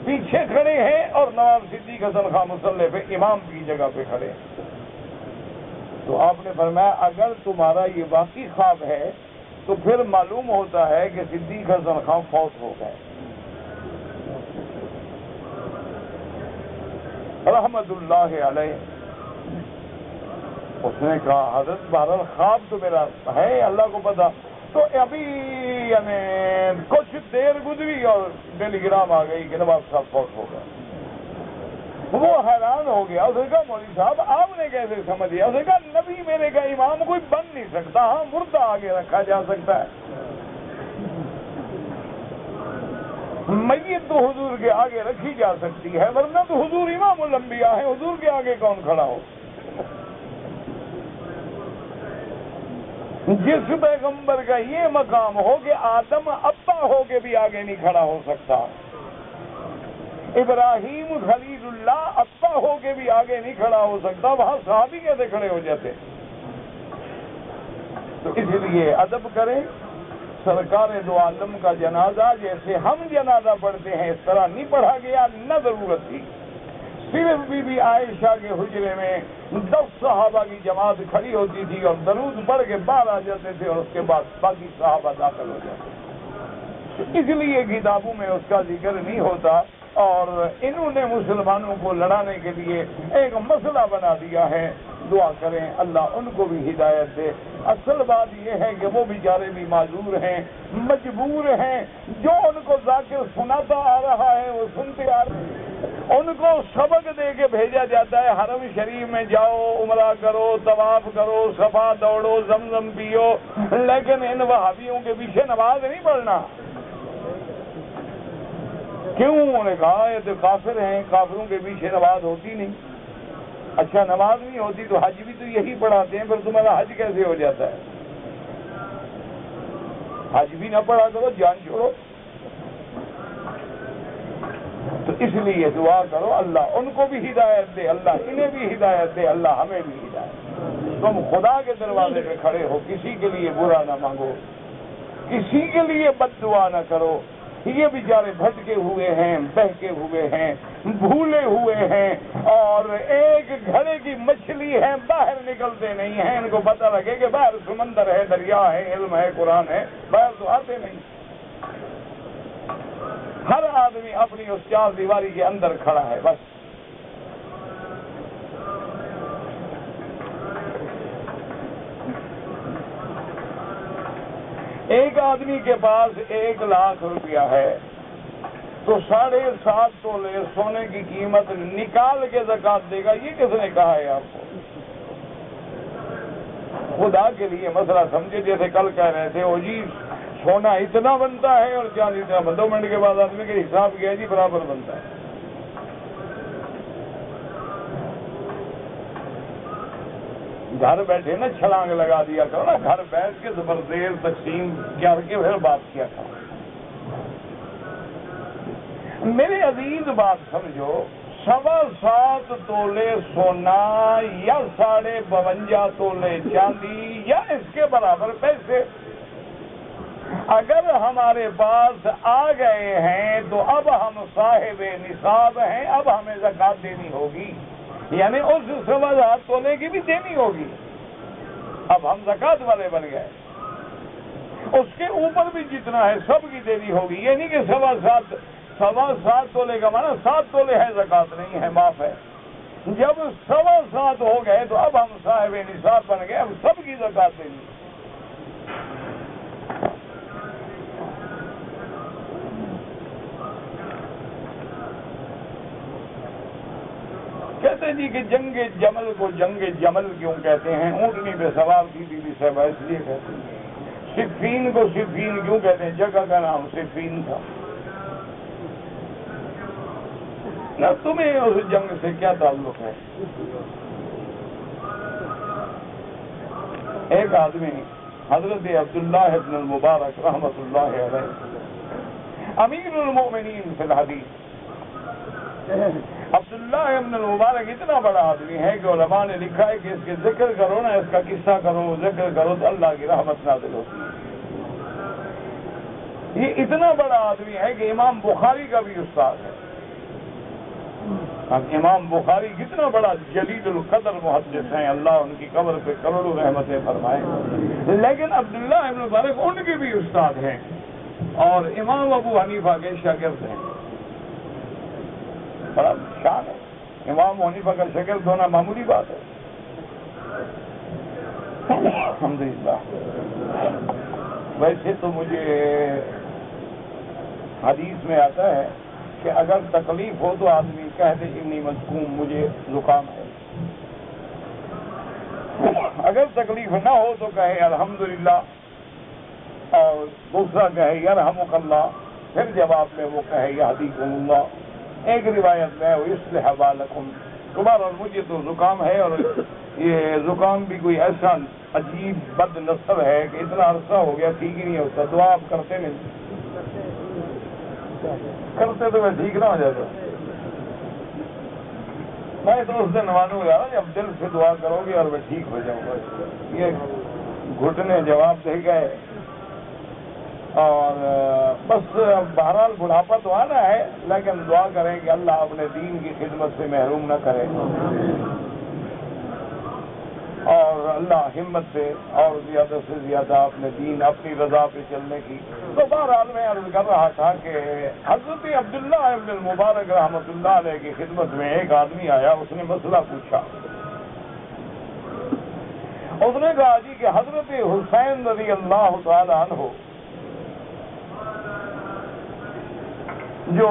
پیچھے کھڑے ہیں اور نواب صدیق حسن خان مصلی پہ امام کی جگہ پہ کھڑے ہیں۔ تو آپ نے فرمایا اگر تمہارا یہ واقعی خواب ہے تو پھر معلوم ہوتا ہے کہ صدیق حسن خان فوت ہو گئے رحمت اللہ علیہ۔ اس نے کہا حضرت بہرحال خواب تو میرا ہے اللہ کو پتا، تو ابھی یعنی کچھ دیر گزری اور ٹیلی گرام آ گئی کہ نواب صاحب فوت ہو گئے۔ وہ حیران ہو گیا، اس نے کہا مولوی صاحب آپ نے کیسے سمجھ لیا؟ اس نے کہا نبی میرے کا امام کوئی بن نہیں سکتا، ہاں مردہ آگے رکھا جا سکتا ہے، میت تو حضور کے آگے رکھی جا سکتی ہے، ورنہ تو حضور امام الانبیاء ہے، حضور کے آگے کون کھڑا ہو؟ جس پیغمبر کا یہ مقام ہو کہ آدم ابا ہو کے بھی آگے نہیں کھڑا ہو سکتا، ابراہیم خلیل اللہ ابا ہو کے بھی آگے نہیں کھڑا ہو سکتا، وہاں صحابی کیسے کھڑے ہو جاتے؟ تو اس لیے ادب کریں، سرکار دو عالم کا جنازہ جیسے ہم جنازہ پڑھتے ہیں اس طرح نہیں پڑھا گیا، نہ ضرورت تھی۔ صرف بی بی عائشہ کے حجرے میں 10 صحابہ کی جماعت کھڑی ہوتی تھی اور درود پڑھ کے باہر آ جاتے تھے اور اس کے بعد باقی صحابہ داخل ہو جاتے تھے، اس لیے کتابوں میں اس کا ذکر نہیں ہوتا، اور انہوں نے مسلمانوں کو لڑانے کے لیے ایک مسئلہ بنا دیا ہے۔ دعا کریں اللہ ان کو بھی ہدایت دے۔ اصل بات یہ ہے کہ وہ بیچارے بھی معذور ہیں، مجبور ہیں، جو ان کو ذاکر سناتا آ رہا ہے وہ سنتے آ رہے ہیں، ان کو سبق دے کے بھیجا جاتا ہے حرم شریف میں جاؤ، عمرہ کرو، طواف کرو، صفا دوڑو، زمزم پیو، لیکن ان وہابیوں کے پیچھے نماز نہیں پڑھنا۔ کیوں؟ انہوں نے کہا یہ تو کافر ہیں، کافروں کے پیچھے نماز ہوتی نہیں۔ اچھا نماز نہیں ہوتی تو حج بھی تو یہی پڑھاتے ہیں، پھر تمہارا حج کیسے ہو جاتا ہے؟ حج بھی نہ پڑھا کرو، جان چھوڑو۔ تو اس لیے دعا کرو اللہ ان کو بھی ہدایت دے، اللہ انہیں بھی ہدایت دے، اللہ ہمیں بھی ہدایت دے۔ تم خدا کے دروازے پہ کھڑے ہو، کسی کے لیے برا نہ مانگو، کسی کے لیے بد دعا نہ کرو۔ یہ بیچارے بھٹکے ہوئے ہیں، بہکے ہوئے ہیں، بھولے ہوئے ہیں، اور ایک گھڑے کی مچھلی ہے، باہر نکلتے نہیں ہیں۔ ان کو پتہ لگے کہ باہر سمندر ہے، دریا ہے، علم ہے، قرآن ہے، باہر تو آتے نہیں۔ ہر آدمی اپنی اس چار دیواری کے اندر کھڑا ہے بس۔ ایک آدمی کے پاس 1 لاکھ روپیہ ہے تو 7.5 تولے سونے کی قیمت نکال کے زکات دے گا، یہ کس نے کہا ہے آپ کو؟ خدا کے لیے مسئلہ سمجھے، جیسے کل کہہ رہے تھے وہ جی سونا اتنا بنتا ہے اور چاندی اتنا بنتا ہے، 2 منٹ کے بعد آدمی کے حساب کیا جی برابر بنتا ہے۔ گھر بیٹھے نا چھلانگ لگا دیا کرو نا، گھر بیٹھ کے زبردست تقسیم کر کے پھر بات کیا کرو۔ میرے عزیز بات سمجھو، 7.25 تولے سونا یا 52.5 تولے چاندی یا اس کے برابر پیسے اگر ہمارے پاس آ گئے ہیں تو اب ہم صاحب نصاب ہیں، اب ہمیں زکات دینی ہوگی، یعنی اس 7.25 تولے کی بھی دینی ہوگی۔ اب ہم زکات والے بن گئے، اس کے اوپر بھی جتنا ہے سب کی دینی ہوگی۔ یہ نہیں کہ 7.25 تولے کا مانا 7 تولے ہے زکات نہیں ہے، معاف ہے۔ جب 7.25 ہو گئے تو اب ہم صاحب نصاب بن گئے، اب سب کی زکات دینی۔ کہتے ہیں جی کہ جنگ جمل کو جنگ جمل کیوں کہتے ہیں؟ اونٹنی پہ سوار تھی بی بی صاحبہ، اس لیے کہتے ہیں۔ صفین کو صفین کیوں کہتے ہیں؟ جگہ کا نام صفین تھا۔ نہ تمہیں اس جنگ سے کیا تعلق ہے؟ ایک آدمی حضرت عبداللہ ابن المبارک رحمت اللہ علیہ امیر المؤمنین فی الحدیث، عبداللہ ابن المبارک اتنا بڑا آدمی ہے کہ علماء نے لکھا ہے کہ اس کے ذکر کرو نا، اس کا قصہ کرو، ذکر کرو تو اللہ کی رحمت نازل ہوتی ہے۔ یہ اتنا بڑا آدمی ہے کہ امام بخاری کا بھی استاد ہے. اب امام بخاری کتنا بڑا جلیل القدر محدث ہیں، اللہ ان کی قبر پہ کروڑوں رحمتیں فرمائے، لیکن عبداللہ ابن مبارک ان کے بھی استاد ہیں اور امام ابو حنیفہ کے شاگرد ہیں. بڑا شان ہے، امام حنیفہ کا شاگرد ہونا معمولی بات ہے. الحمدللہ. ویسے تو مجھے حدیث میں آتا ہے کہ اگر تکلیف ہو تو آدمی کہہ دے انی مذکوم، مجھے زکام ہے. اگر تکلیف نہ ہو تو کہے الحمدللہ، اور دوسرا کہے یرحمک اللہ، پھر جواب میں وہ کہے یہدیکم اللہ. ایک روایت میں یصلح بالکم. تمہارا مجھے تو زکام ہے، اور یہ زکام بھی کوئی ایسا عجیب بد نصب ہے کہ اتنا عرصہ ہو گیا ٹھیک ہی نہیں ہوتا. دعا آپ کرتے نہیں، کرتے تو میں ٹھیک نہ ہو جاتا. میں تو اس دن مانوں گا جب دل سے دعا کرو گے اور میں ٹھیک ہو جاؤں گا. یہ گھٹنے جواب دے گئے، اور بس بہرحال بڑھاپا تو آنا ہے، لیکن دعا کریں کہ اللہ اپنے دین کی خدمت سے محروم نہ کرے، اور اللہ ہمت دے اور زیادہ سے زیادہ اپنے دین اپنی رضا پہ چلنے کی. تو بہرحال میں عرض کر رہا تھا کہ حضرت عبداللہ ابن المبارک رحمۃ اللہ علیہ کی خدمت میں ایک آدمی آیا. اس نے مسئلہ پوچھا. اس نے کہا جی کہ حضرت حسین رضی اللہ تعالی عنہ، جو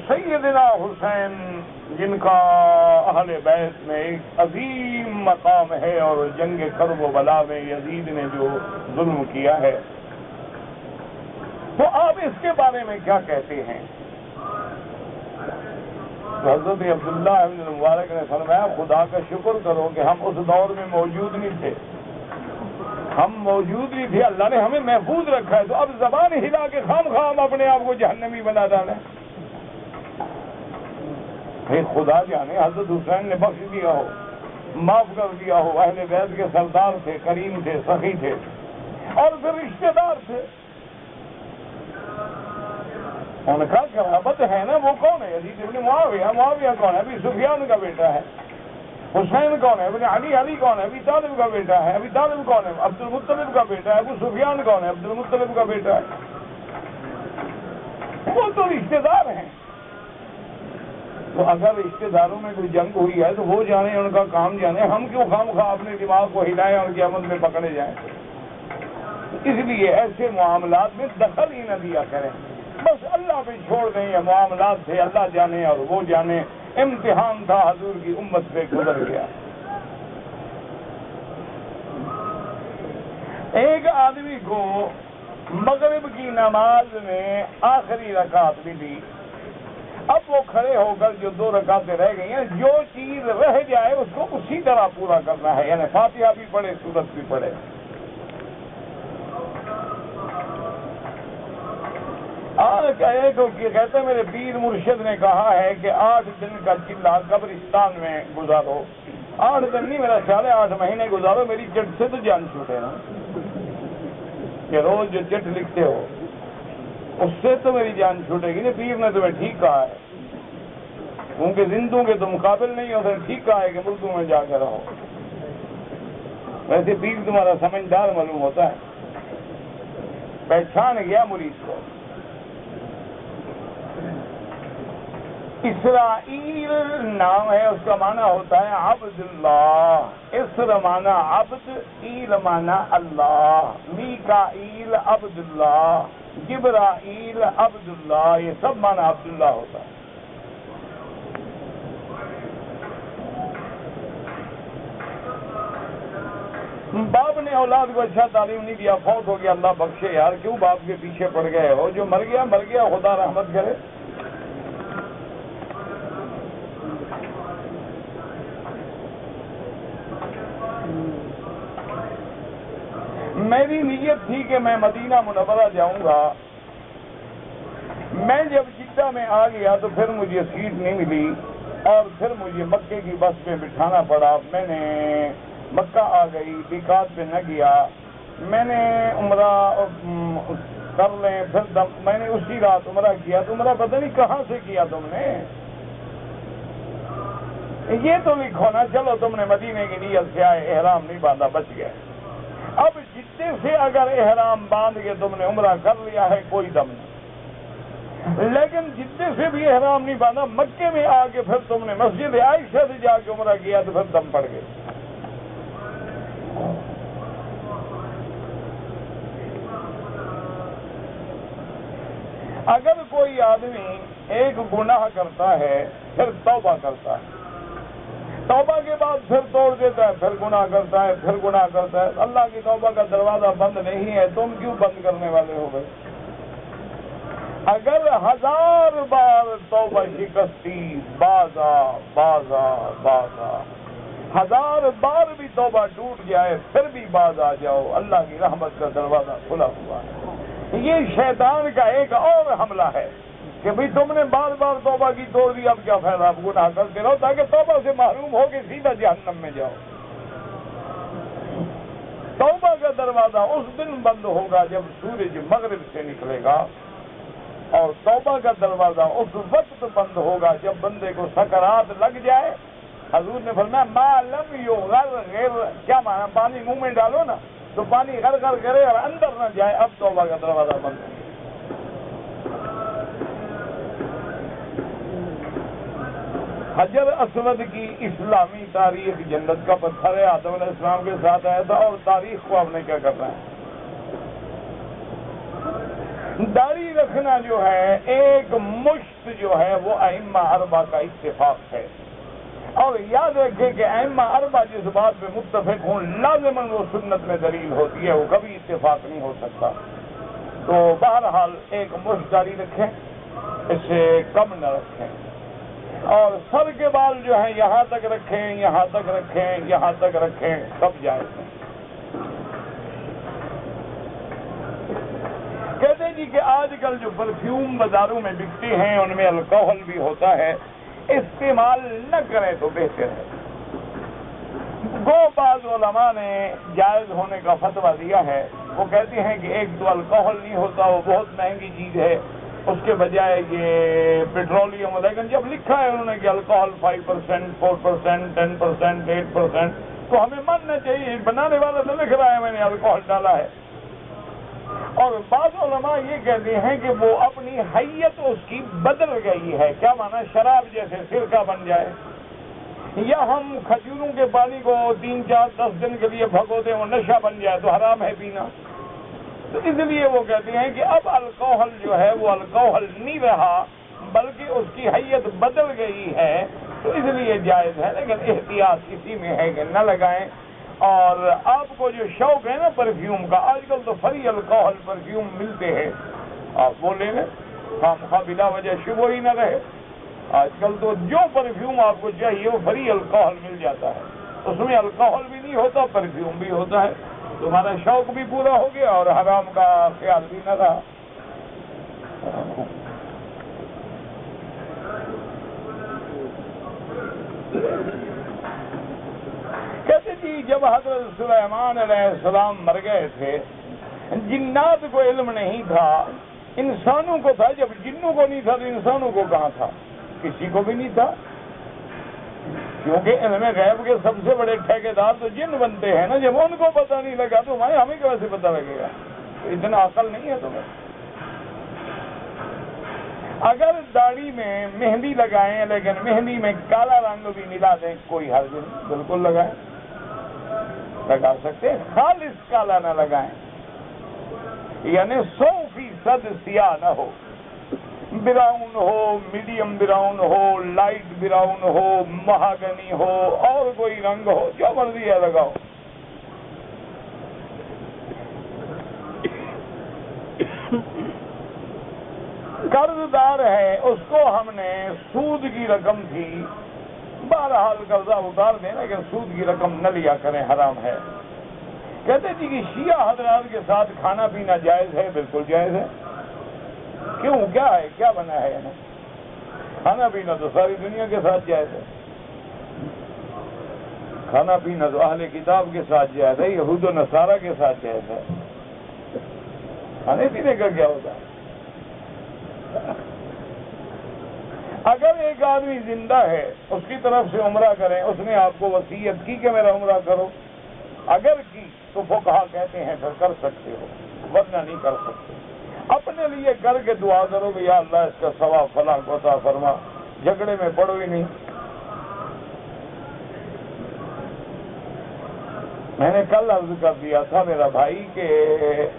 سیدنا حسین جن کا اہل بیت میں ایک عظیم مقام ہے، اور جنگ کرب و بلا میں یزید نے جو ظلم کیا ہے، تو آپ اس کے بارے میں کیا کہتے ہیں؟ تو حضرت عبداللہ ابن مبارک نے فرمایا خدا کا شکر کرو کہ ہم اس دور میں موجود نہیں تھے. ہم موجود نہیں تھے، اللہ نے ہمیں محفوظ رکھا ہے. تو اب زبان ہلا کے خام خام اپنے آپ کو جہنمی بنا ڈالیں. خدا جانے حضرت حسین نے بخش دیا ہو، معاف کر دیا ہو. اہل بیت کے سردار تھے، کریم تھے، سخی تھے، اور پھر رشتے دار تھے. ان کا قرابت ہے نا. وہ کون ہے؟ یزید ابن معاویہ. معاویہ کون ہے؟ ابھی سفیان کا بیٹا ہے. حسین کون ہے؟ ابن علی. علی کون ہے؟ ابھی طالب کا بیٹا ہے. ابھی طالب کون ہے؟ عبد المطلب کا بیٹا ہے. ابو سفیان کون ہے؟ عبد المطلب کا بیٹا ہے. وہ تو رشتے دار ہیں. تو اگر رشتے داروں میں کوئی جنگ ہوئی ہے تو وہ جانے، ان کا کام جانے. ہم کیوں خام خواہ اپنے دماغ کو ہلائیں اور قیامت میں پکڑے جائیں؟ اس لیے ایسے معاملات میں دخل ہی نہ دیا کریں. بس اللہ پہ چھوڑ دیں. یہ معاملات تھے، اللہ جانے اور وہ جانے. امتحان تھا، حضور کی امت پہ گزر گیا. ایک آدمی کو مغرب کی نماز میں آخری رکعت ملی. اب وہ کھڑے ہو کر جو 2 رکعتیں رہ گئی ہیں، جو چیز رہ جائے اس کو اسی طرح پورا کرنا ہے. یعنی فاتحہ بھی پڑھے، سورت بھی پڑھے. کہتے میرے پیر مرشد نے کہا ہے کہ 8 دن کا چلہ قبرستان میں گزارو. 8 دن نہیں، میرا خیال ہے 8 مہینے گزارو. میری چٹ سے تو جان چھوٹے نا، کہ روز جو چٹ لکھتے ہو اس سے تو میری جان چھوٹے گی. پیر نے تمہیں ٹھیک کہا ہے، کیونکہ زندوں کے تو مقابل نہیں ہوتے. ٹھیک کہا ہے کہ ملکوں میں جا کر رہو. ویسے پیر تمہارا سمجھدار معلوم ہوتا ہے، پہچان گیا مرید کو. اسرائیل نام ہے، اس کا معنی ہوتا ہے عبداللہ. اسر معنی عبد، ایل معنی اللہ. میکائیل عبداللہ، جبرائیل عبداللہ، یہ سب معنی عبداللہ ہوتا ہے. باپ نے اولاد کو اچھا تعلیم نہیں دیا، فوت ہو گیا، اللہ بخشے یار. کیوں باپ کے پیچھے پڑ گئے ہو؟ جو مر گیا مر گیا، خدا رحمت کرے. میری نیت تھی کہ میں مدینہ منورہ جاؤں گا. میں جب جدہ میں آ گیا تو پھر مجھے سیٹ نہیں ملی، اور پھر مجھے مکے کی بس میں بٹھانا پڑا. میں نے مکہ آ گئی، میقات پہ نہ گیا. میں نے عمرہ کر لیں پھر دم. میں نے اسی رات عمرہ کیا. عمرہ پتہ نہیں کہاں سے کیا تم نے. یہ تو لکھو نا چلو تم نے مدینے کی نیت سے آئے, احرام نہیں باندھا, بچ گئے. اب جدے سے اگر احرام باندھ کے تم نے عمرہ کر لیا ہے کوئی دم نہیں, لیکن جدے سے بھی احرام نہیں باندھا, مکے میں آ کے پھر تم نے مسجد عائشہ سے جا کے عمرہ کیا تو پھر دم پڑ گئے. اگر کوئی آدمی ایک گناہ کرتا ہے پھر توبہ کرتا ہے, توبہ کے بعد پھر توڑ دیتا ہے, پھر گناہ کرتا ہے, پھر گناہ کرتا ہے, اللہ کی توبہ کا دروازہ بند نہیں ہے, تم کیوں بند کرنے والے ہو گئے؟ اگر 1000 بار توبہ شکستی, بازا بازا بازا, 1000 بار بھی توبہ ٹوٹ جائے پھر بھی باز آ جاؤ, اللہ کی رحمت کا دروازہ کھلا ہوا ہے. یہ شیطان کا ایک اور حملہ ہے کہ بھئی تم نے بار بار توبہ کی توڑ دی, اب کیا فائدہ, آپ گناہ کرتے رہو تاکہ توبہ سے محروم ہو کے سیدھا جہنم میں جاؤ. توبہ کا دروازہ اس دن بند ہوگا جب سورج مغرب سے نکلے گا, اور توبہ کا دروازہ اس وقت بند ہوگا جب بندے کو سکرات لگ جائے. حضور نے فرمایا ما لم یغرغر, کیا مانا, پانی منہ میں ڈالو نا تو پانی غرغر کرے اور اندر نہ جائے, اب توبہ کا دروازہ بند ہے. حجر اسود کی اسلامی تاریخ جنت کا پتھر ہے, آدم علیہ السلام کے ساتھ آیا تھا, اور تاریخ کو آپ نے کیا کرنا ہے. داڑھی رکھنا جو ہے ایک مشت جو ہے وہ ائمہ اربعہ کا اتفاق ہے, اور یاد رکھیں کہ ائمہ اربعہ جس بات پہ متفق ہوں لازماً وہ سنت میں دلیل ہوتی ہے, وہ کبھی اتفاق نہیں ہو سکتا. تو بہرحال ایک مشت داڑھی رکھیں, اس سے کم نہ رکھیں, اور سر کے بال جو ہیں یہاں تک رکھیں, یہاں تک رکھیں, یہاں تک رکھیں, سب جائز ہیں. کہتے ہیں جی کہ آج کل جو پرفیوم بازاروں میں بکتے ہیں ان میں الکوہل بھی ہوتا ہے, استعمال نہ کریں تو بہتر ہے. دو بعض علماء نے جائز ہونے کا فتویٰ دیا ہے. وہ کہتے ہیں کہ ایک تو الکوہل نہیں ہوتا, وہ بہت مہنگی چیز ہے, اس کے بجائے یہ پیٹرولیم, لیکن جب لکھا ہے انہوں نے کہ الکوہل 5%, 4%, 10%, 8%, تو ہمیں ماننا چاہیے. بنانے والا تو لکھ رہا ہے میں نے الکوہل ڈالا ہے. اور بعض علماء یہ کہتے ہیں کہ وہ اپنی حیت اس کی بدل گئی ہے. کیا مانا, شراب جیسے سرکہ بن جائے, یا ہم کھجوروں کے پانی کو 3, 4, 10 دن کے لیے بھگو دیں, وہ نشہ بن جائے تو حرام ہے پینا. تو اس لیے وہ کہتے ہیں کہ اب الکوہل جو ہے وہ الکوہل نہیں رہا بلکہ اس کی حیت بدل گئی ہے, تو اس لیے جائز ہے. لیکن احتیاط اسی میں ہے کہ نہ لگائیں. اور آپ کو جو شوق ہے نا پرفیوم کا, آج کل تو فری الکوہل پرفیوم ملتے ہیں, آپ وہ لے لیں, خواہ بلا وجہ شبہ ہی نہ رہے. آج کل تو جو پرفیوم آپ کو چاہیے وہ فری الکوہل مل جاتا ہے, اس میں الکوہل بھی نہیں ہوتا, پرفیوم بھی ہوتا ہے. تمہارا شوق بھی پورا ہو گیا اور حرام کا خیال بھی نہ رہا. کہتے جی جب حضرت سلیمان علیہ السلام مر گئے تھے, جنات کو علم نہیں تھا, انسانوں کو تھا. جب جنوں کو نہیں تھا تو انسانوں کو کہاں تھا؟ کسی کو بھی نہیں تھا, کیونکہ علم غیب کے سب سے بڑے ٹھیکیدار تو جن بنتے ہیں نا. جب ان کو پتہ نہیں لگا تو ہمیں کیسے پتہ لگے گا؟ اتنا عقل نہیں ہے تمہیں. اگر داڑھی میں مہندی لگائیں لیکن مہندی میں کالا رنگ بھی ملا دیں کوئی حرج نہیں, بالکل لگائیں, لگا سکتے ہیں. خالص کالا نہ لگائیں, یعنی 100% سیاہ نہ ہو, براؤن ہو, میڈیم براؤن ہو, لائٹ براؤن ہو, مہاگنی ہو, اور کوئی رنگ ہو, جو مرضی ہے لگاؤ. قرض دار ہے, اس کو ہم نے سود کی رقم تھی, بہرحال قرضہ اتار دیں لیکن سود کی رقم نہ لیا کریں, حرام ہے. کہتے جی کہ شیعہ حضرات کے ساتھ کھانا پینا جائز ہے, بالکل جائز ہے. کیوں, کیا ہے, کیا بنا ہے؟ کھانا پینا تو ساری دنیا کے ساتھ جائز ہے. کھانا پینا تو اہل کتاب کے ساتھ جائز ہے, یہود و نصارہ کے ساتھ جائز ہے. کھانے پینے کا کیا ہوتا ہے؟ اگر ایک آدمی زندہ ہے اس کی طرف سے عمرہ کریں، اس نے آپ کو وصیت کی کہ میرا عمرہ کرو، اگر کی تو فقہا کہتے ہیں پھر کر سکتے ہو، ورنہ نہیں کر سکتے۔ اپنے لیے کر کے دعا کرو کہ یا اللہ اس کا ثواب فلاں کو عطا فرما، جھگڑے میں پڑو ہی نہیں۔ میں نے کل عرض کر دیا تھا میرا بھائی کہ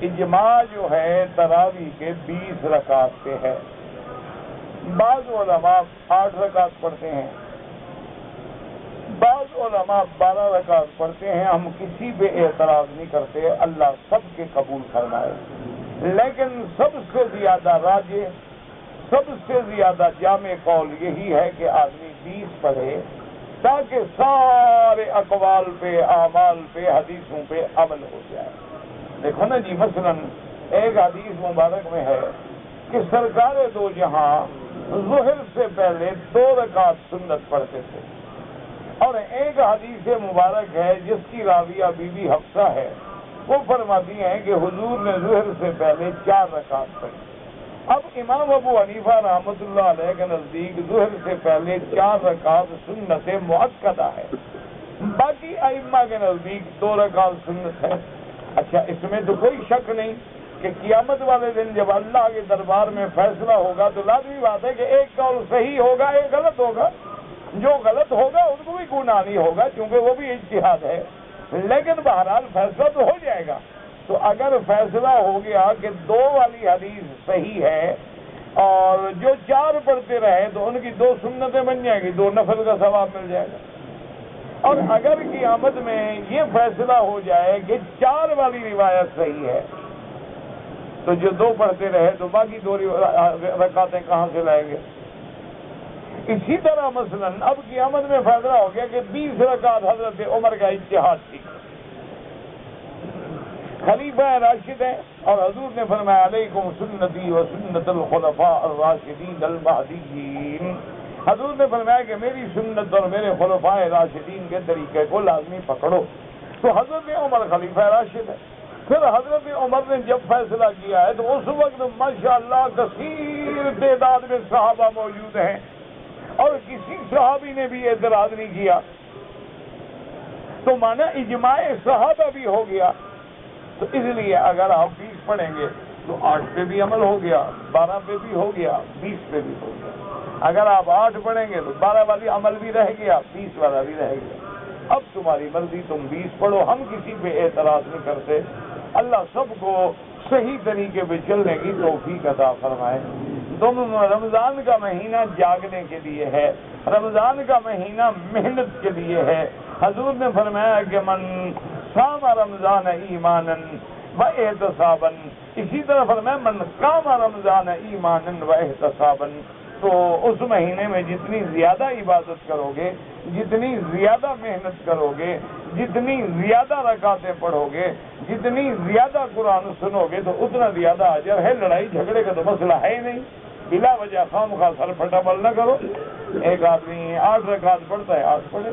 اجماع جو ہے تراویح کے 20 رکعت پہ ہے، بعض علماء 8 رکعت پڑھتے ہیں، بعض علماء 12 رکعت پڑھتے ہیں، ہم کسی پہ اعتراض نہیں کرتے، اللہ سب کے قبول فرمائے، لیکن سب سے زیادہ راجح، سب سے زیادہ جامع قول یہی ہے کہ آدمی 20 پڑھے تاکہ سارے اقوال پہ، اعمال پہ، حدیثوں پہ عمل ہو جائے۔ دیکھو نا جی، مثلا ایک حدیث مبارک میں ہے کہ سرکار دو جہاں ظہر سے پہلے 2 رکعت سنت پڑھتے تھے، اور ایک حدیث مبارک ہے جس کی راویہ بی بی حفصہ ہے، وہ فرماتی ہیں کہ حضور نے ظہر سے پہلے 4 رکعت پڑھی۔ اب امام ابو حنیفہ رحمۃ اللہ علیہ کے نزدیک ظہر سے پہلے 4 رکعت سنت مؤکدہ ہے، باقی ائمہ کے نزدیک 2 رکعت سنت ہے۔ اچھا، اس میں تو کوئی شک نہیں کہ قیامت والے دن جب اللہ کے دربار میں فیصلہ ہوگا تو لازمی بات ہے کہ ایک قول صحیح ہوگا، ایک غلط ہوگا، جو غلط ہوگا ان کو بھی گناہ نہیں ہوگا کیونکہ وہ بھی اجتہاد ہے، لیکن بہرحال فیصلہ تو ہو جائے گا۔ تو اگر فیصلہ ہو گیا کہ 2 والی حدیث صحیح ہے اور جو 4 پڑھتے رہے تو ان کی 2 سنتیں بن جائیں گی، 2 نفل کا ثواب مل جائے گا۔ اور اگر قیامت میں یہ فیصلہ ہو جائے کہ 4 والی روایت صحیح ہے تو جو 2 پڑھتے رہے تو باقی 2 رکعتیں کہاں سے لائیں گے؟ اسی طرح مثلا اب قیامت میں فیصلہ ہو گیا کہ 20 رکعت حضرت عمر کا اجتہاد تھی، خلیفہ راشد ہیں، اور حضور نے فرمایا علیکم سنتی و سنت الخلفاء الراشدین المہدیین، حضور نے فرمایا کہ میری سنت اور میرے خلفاء راشدین کے طریقے کو لازمی پکڑو۔ تو حضرت عمر خلیفہ راشد ہے۔ پھر حضرت عمر نے جب فیصلہ کیا ہے تو اس وقت ماشاءاللہ کثیر تعداد میں صحابہ موجود ہیں اور کسی صحابی نے بھی اعتراض نہیں کیا، تو مانا اجماع صحابہ بھی ہو گیا۔ تو اس لیے اگر آپ 20 پڑھیں گے تو 8 پہ بھی عمل ہو گیا، 12 پہ بھی ہو گیا، 20 پہ بھی ہو گیا۔ اگر آپ 8 پڑھیں گے تو 12 والی عمل بھی رہ گیا، 20 والا بھی رہ گیا۔ اب تمہاری مرضی، تم 20 پڑھو، ہم کسی پہ اعتراض نہیں کرتے۔ اللہ سب کو صحیح طریقے پہ چلنے کی توفیق عطا فرمائے۔ رمضان کا مہینہ جاگنے کے لیے ہے، رمضان کا مہینہ محنت کے لیے ہے۔ حضور نے فرمایا کہ من صام رمضان ایمانا و احتسابا، اسی طرح فرمایا من قام رمضان ایمانا و احتسابا۔ تو اس مہینے میں جتنی زیادہ عبادت کرو گے، جتنی زیادہ محنت کرو گے، جتنی زیادہ رکعتیں پڑھو گے، جتنی زیادہ قرآن سنو گے تو اتنا زیادہ اجر ہے۔ لڑائی جھگڑے کا تو مسئلہ ہے ہی نہیں، بلا وجہ خام خواہ سر پھٹا بل نہ کرو۔ ایک آدمی 8 رکعت پڑھتا ہے، 8 پڑھے۔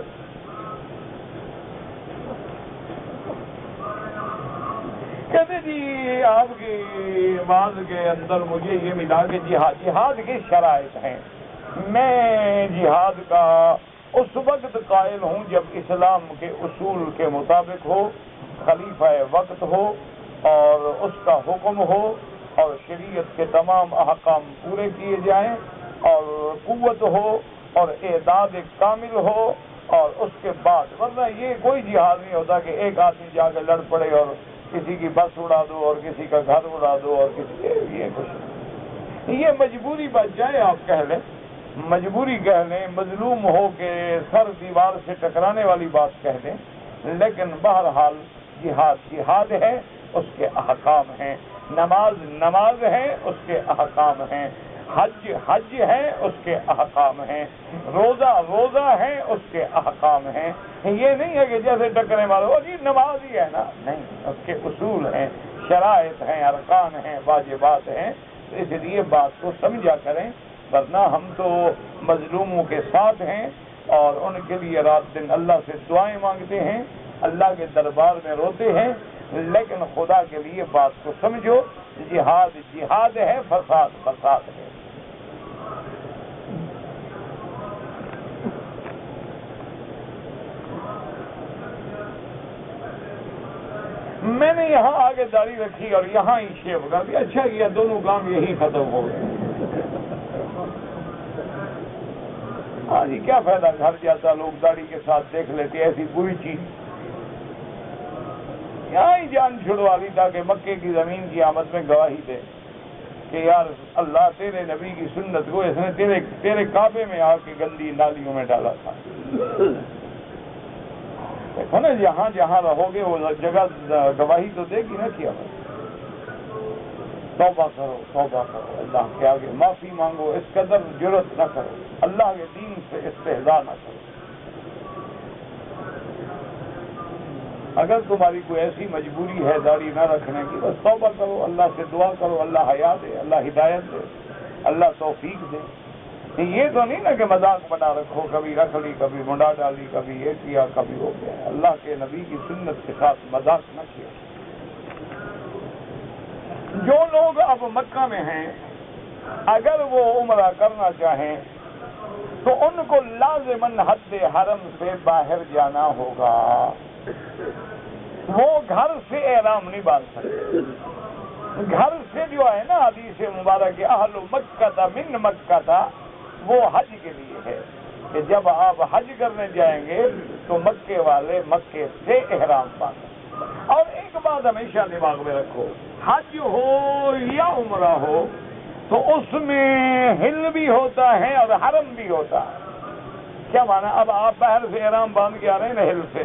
کہتے جی آپ کی آواز کے اندر مجھے یہ ملا کہ جہاد کی شرائط ہیں۔ میں جہاد کا اس وقت قائل ہوں جب اسلام کے اصول کے مطابق ہو، خلیفہ وقت ہو اور اس کا حکم ہو اور شریعت کے تمام احکام پورے کیے جائیں اور قوت ہو اور اعداد کامل ہو، اور اس کے بعد، ورنہ یہ کوئی جہاد نہیں ہوتا کہ ایک آدمی جا کے لڑ پڑے اور کسی کی بس اڑا دو اور کسی کا گھر اڑا دو اور کسی یہ کچھ نہیں۔ یہ مجبوری بات جائے، آپ کہہ لیں مجبوری کہہ لیں، مظلوم ہو کے سر دیوار سے ٹکرانے والی بات کہہ دیں، لیکن بہرحال جہاد جہاد ہے، اس کے احکام ہیں، نماز نماز ہے، اس کے احکام ہیں، حج حج ہے، اس کے احکام ہیں، روزہ روزہ ہے، اس کے احکام ہیں۔ یہ نہیں ہے کہ جیسے ٹکرے مارو جی نماز ہی ہے نا، نہیں، اس کے اصول ہیں، شرائط ہیں، ارکان ہیں، واجبات ہیں۔ تو اس لیے بات کو سمجھا کریں، ورنہ ہم تو مظلوموں کے ساتھ ہیں اور ان کے لیے رات دن اللہ سے دعائیں مانگتے ہیں، اللہ کے دربار میں روتے ہیں، لیکن خدا کے لیے بات کو سمجھو جہاد جہاد ہے، فساد فساد ہے۔ میں نے یہاں آگے داڑھی رکھی اور یہاں ہی شیو کر دیا، اچھا کیا، دونوں کام یہی ختم ہو گئے۔ ہاں جی، کیا فائدہ گھر جاتا لوگ داڑھی کے ساتھ دیکھ لیتے، ایسی بری چیز۔ یہاں ہی جان چھڑوا لی تاکہ مکے کی زمین کی آمد میں گواہی دے کہ یار اللہ تیرے نبی کی سنت کو اس نے تیرے کعبے میں آ کے گندی نالیوں میں ڈالا تھا۔ دیکھو نا، جہاں جہاں رہو گے وہ جگہ گواہی تو دے گی نا کیا۔ توبہ کرو، توبہ کرو، اللہ کے آگے معافی مانگو، اس قدر جرت نہ کرو، اللہ کے دین سے استہزاء نہ کرو۔ اگر تمہاری کوئی ایسی مجبوری ہے داڑھی نہ رکھنے کی، بس توبہ کرو، اللہ سے دعا کرو، اللہ حیا دے، اللہ ہدایت دے، اللہ توفیق دے۔ یہ تو نہیں نا کہ مذاق بنا رکھو، کبھی رکھ لی، کبھی منڈا ڈالی، کبھی یہ کیا، کبھی ہو گیا۔ اللہ کے نبی کی سنت کے ساتھ مذاق نہ کیا۔ جو لوگ اب مکہ میں ہیں اگر وہ عمرہ کرنا چاہیں تو ان کو لازماً حد حرم سے باہر جانا ہوگا، وہ گھر سے احرام نہیں باندھ سکتے۔ گھر سے جو ہے نا حدیث مبارک اہل مکہ من مکہ تھا، وہ حج کے لیے ہے کہ جب آپ حج کرنے جائیں گے تو مکے والے مکے سے احرام باندھیں۔ اور ایک بات ہمیشہ دماغ میں رکھو، حج ہو یا عمرہ ہو تو اس میں حل بھی ہوتا ہے اور حرم بھی ہوتا ہے۔ کیا مانا؟ اب آپ باہر سے احرام باندھ کے آ رہے ہیں نا حل سے،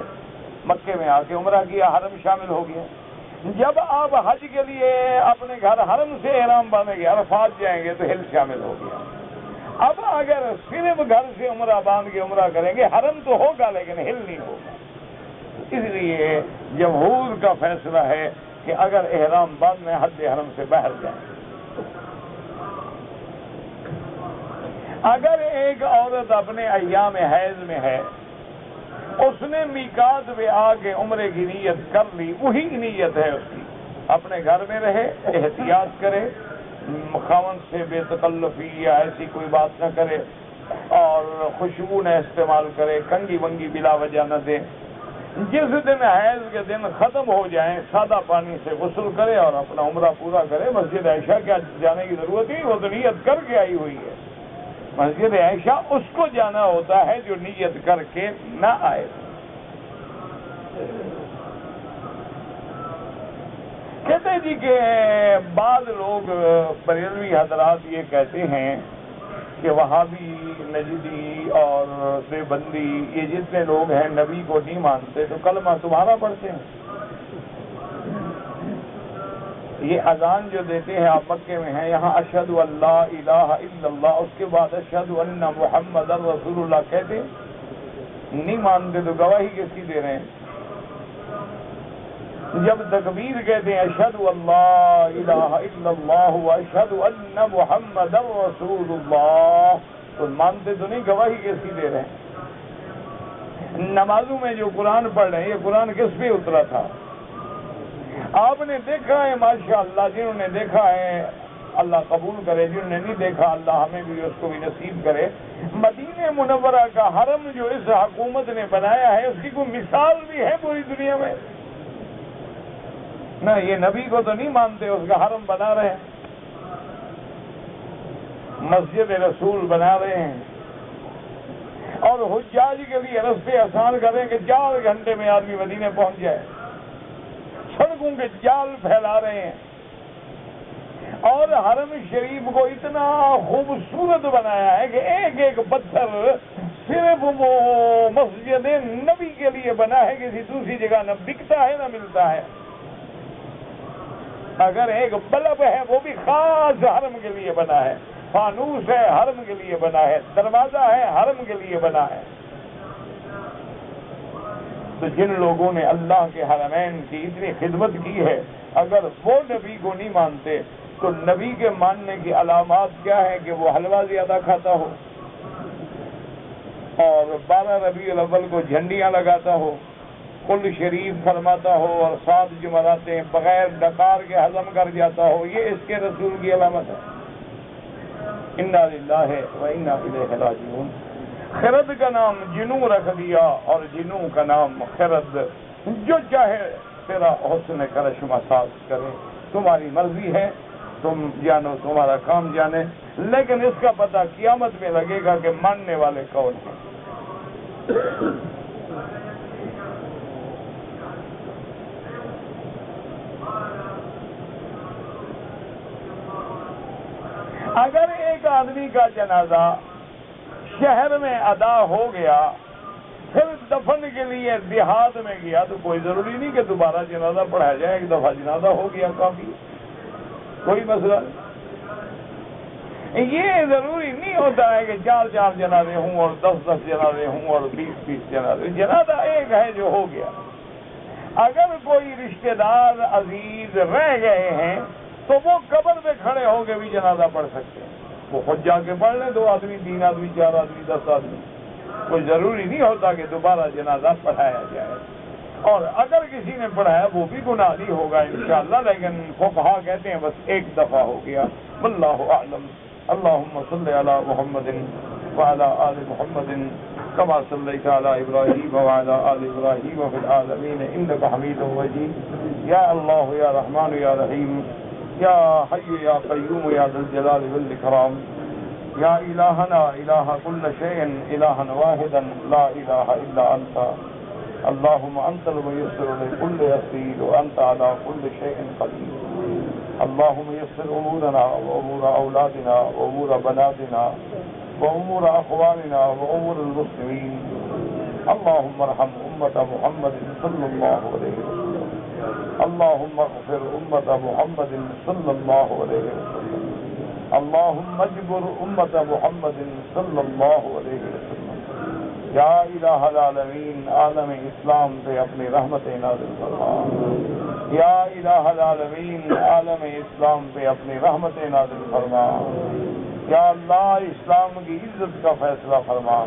مکے میں آ کے عمرہ کیا، حرم شامل ہو گیا۔ جب آپ حج کے لیے اپنے گھر حرم سے احرام باندھیں گے، عرفات جائیں گے تو حل شامل ہو گیا۔ اب اگر صرف گھر سے عمرہ باندھ کے عمرہ کریں گے، حرم تو ہوگا لیکن حل نہیں ہوگا۔ اس لیے جمہور کا فیصلہ ہے کہ اگر احرام باندھنے حد حرم سے باہر جائیں۔ اگر ایک عورت اپنے ایام حیض میں ہے، اس نے میقات میں آ کے عمرے کی نیت کر لی، وہی نیت ہے اس کی، اپنے گھر میں رہے، احتیاط کرے، خاوند سے بے تکلفی یا ایسی کوئی بات نہ کرے، اور خوشبو نہ استعمال کرے، کنگھی ونگی بلا وجہ نہ دے۔ جس دن حیض کے دن ختم ہو جائیں سادہ پانی سے غسل کرے اور اپنا عمرہ پورا کرے۔ مسجد عائشہ کیا جانے کی ضرورت نہیں، وہ تو نیت کر کے آئی ہوئی ہے۔ مسجد عائشہ اس کو جانا ہوتا ہے جو نیت کر کے نہ آئے۔ کہتے جی کہ بعض لوگ بریلوی حضرات یہ کہتے ہیں کہ وہابی، نجدی اور دیوبندی یہ جتنے لوگ ہیں نبی کو نہیں مانتے تو کلمہ تمہارا پڑھتے ہیں۔ یہ اذان جو دیتے ہیں آپ مکے میں ہیں، یہاں اشہد ان لا الہ الا اللہ، اس کے بعد اشہد ان محمد رسول اللہ کہتے نہیں مانتے تو گواہی کس کی دے رہے ہیں؟ جب تکبیر کہتے ہیں اشہد ان لا الہ الا اللہ واشہد ان محمد رسول اللہ، تو مانتے تو نہیں، گواہی کس کی دے رہے ہیں؟ نمازوں میں جو قرآن پڑھ رہے ہیں، یہ قرآن کس پہ اترا تھا؟ آپ نے دیکھا ہے ماشاءاللہ، جنہوں نے دیکھا ہے اللہ قبول کرے، جنہوں نے نہیں دیکھا اللہ ہمیں بھی اس کو بھی نصیب کرے۔ مدینہ منورہ کا حرم جو اس حکومت نے بنایا ہے، اس کی کوئی مثال بھی ہے پوری دنیا میں؟ نہ، یہ نبی کو تو نہیں مانتے، اس کا حرم بنا رہے ہیں، مسجد رسول بنا رہے ہیں، اور حجاج کے لیے رستے آسان کریں کہ 4 گھنٹے میں آدمی مدینے پہنچ جائے، سڑکوں کے جال پھیلا رہے ہیں، اور حرم شریف کو اتنا خوبصورت بنایا ہے کہ ایک ایک پتھر صرف وہ مسجد نبی کے لیے بنا ہے، کسی دوسری جگہ نہ بکتا ہے نہ ملتا ہے۔ اگر ایک بلب ہے وہ بھی خاص حرم کے لیے بنا ہے، فانوس ہے حرم کے لیے بنا ہے، دروازہ ہے حرم کے لیے بنا ہے۔ تو جن لوگوں نے اللہ کے حرمین کی اتنی خدمت کی ہے، اگر وہ نبی کو نہیں مانتے تو نبی کے ماننے کی علامات کیا ہے؟ کہ وہ حلوہ زیادہ کھاتا ہو، اور 12 ربیع الاول کو جھنڈیاں لگاتا ہو، کل شریف فرماتا ہو اور 7 جمعراتیں بغیر ڈکار کے ہضم کر جاتا ہو، یہ اس کے رسول کی علامت ہے۔ انا للہ و انا الیہ راجعون۔ خرد کا نام جنوں رکھ دیا اور جنوں کا نام خرد، جو چاہے تیرا حسن کرش مساج کرے، تمہاری مرضی ہے، تم جانو، تمہارا کام جانے، لیکن اس کا پتہ قیامت میں لگے گا کہ ماننے والے کون ہیں۔ اگر ایک آدمی کا جنازہ شہر میں ادا ہو گیا، پھر دفن کے لیے دیہات میں گیا، تو کوئی ضروری نہیں کہ دوبارہ جنازہ پڑھایا جائے، ایک دفعہ جنازہ ہو گیا کافی، کوئی مسئلہ نہیں۔ یہ ضروری نہیں ہوتا ہے کہ 4 جنازے ہوں اور 10 جنازے ہوں اور 20 جنازے، جنازہ ایک ہے جو ہو گیا۔ اگر کوئی رشتہ دار عزیز رہ گئے ہیں تو وہ قبر پہ کھڑے ہو کے بھی جنازہ پڑھ سکتے ہیں، وہ خود جا کے پڑھ لیں، 2 آدمی 3 آدمی 4 آدمی 10 آدمی، کوئی ضروری نہیں ہوتا کہ دوبارہ جنازہ پڑھایا جائے۔ اور اگر کسی نے پڑھایا وہ بھی گناہ نہیں ہوگا انشاءاللہ، لیکن فقہا کہتے ہیں بس ایک دفعہ ہو گیا، واللہ اعلم۔ اللہم صلی علی محمد وعلی آل محمد کما صلیت علی ابراہیم وعلی آل ابراہیم فی العالمین انک حمید مجید۔ یا اللہ یا رحمان یا رحیم، یا حی یا قیوم یا ذا الجلال والاکرام، یا الہنا الہ کل شیء الہا واحدا لا الہ الا انت، اللہم انت المیسر لکل یسیر وانت علی کل شیء قدیر۔ اللہم یسر امورنا وامور اولادنا وامور بناتنا وامور اخواننا وامور المسلمین، اللہم ارحم امت محمد صلی اللہ علیہ وسلم، اللہم اغفر امت محمد صلی اللہ علیہ وسلم، اللہم اجبر امت محمد صلی اللہ علیہ وسلم۔ یا الہ العالمین، عالم اسلام پہ اپنی رحمت نازل فرما۔ یا الہ العالمین، عالم اسلام پہ اپنی رحمت نازل فرما۔ یا اللہ اسلام کی عزت کا فیصلہ فرما۔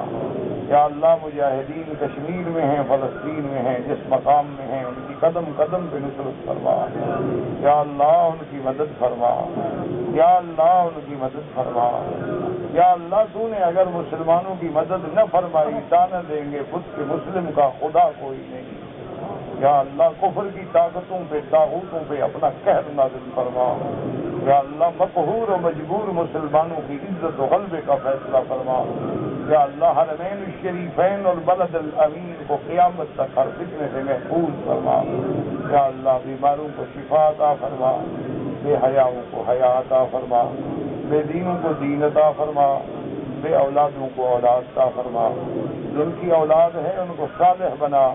یا اللہ مجاہدین کشمیر میں ہیں، فلسطین میں ہیں، جس مقام میں ہیں، ان کی قدم قدم پہ نصرت فرما۔ یا اللہ ان کی مدد فرما۔ یا اللہ ان کی مدد فرما۔ یا اللہ تو نے اگر مسلمانوں کی مدد نہ فرمائی، دانا دیں گے خود کے مسلم کا خدا کوئی نہیں۔ یا اللہ کفر کی طاقتوں پہ، طاغوتوں پہ اپنا قہر نازل فرما۔ یا اللہ مقہور و مجبور مسلمانوں کی عزت و غلبے کا فیصلہ فرما۔ یا اللہ حرمین الشریفین اور بلد الامین کو قیامت تک ہر فتنے سے محفوظ فرما۔ یا اللہ بیماروں کو شفا عطا فرما، بے حیاؤں کو حیا عطا فرما، بے دینوں کو دین عطا فرما، بے اولادوں کو اولاد عطا فرما، جن کی اولاد ہے ان کو صالح بنا،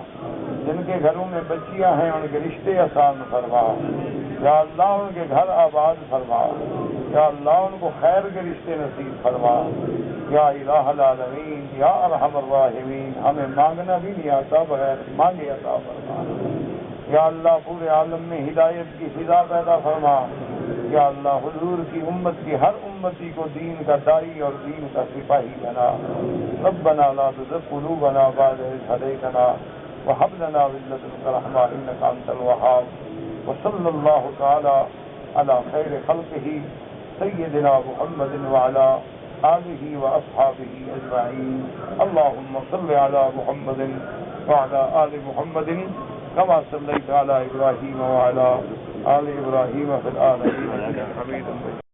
جن کے گھروں میں بچیاں ہیں ان کے رشتے آسان فرما۔ یا اللہ ان کے گھر آباد فرما۔ یا اللہ ان کو خیر کے رشتے نصیب فرما۔ یا الہ العالمین، یا ارحم الراحمین، ہمیں مانگنا بھی نہیں آتا، بغیر مانگے عطا فرما۔ یا اللہ پورے عالم میں ہدایت کی فضا پیدا فرما۔ یا اللہ حضور کی امت کی ہر امتی کو دین کا داعی اور دین کا سپاہی بنا۔ ربنا لا تزغ قلوبنا بعد إذ هديتنا وهب لنا من لدنك رحمة إنك أنت الوهاب، وصلى الله تعالى على خير خلقه سيدنا محمد وعلى آله وأصحابه أجمعين۔ اللهم صل على محمد وعلى آل محمد كما صليت على إبراهيم وعلى آل إبراهيم في العالمين إنك حميد مجيد۔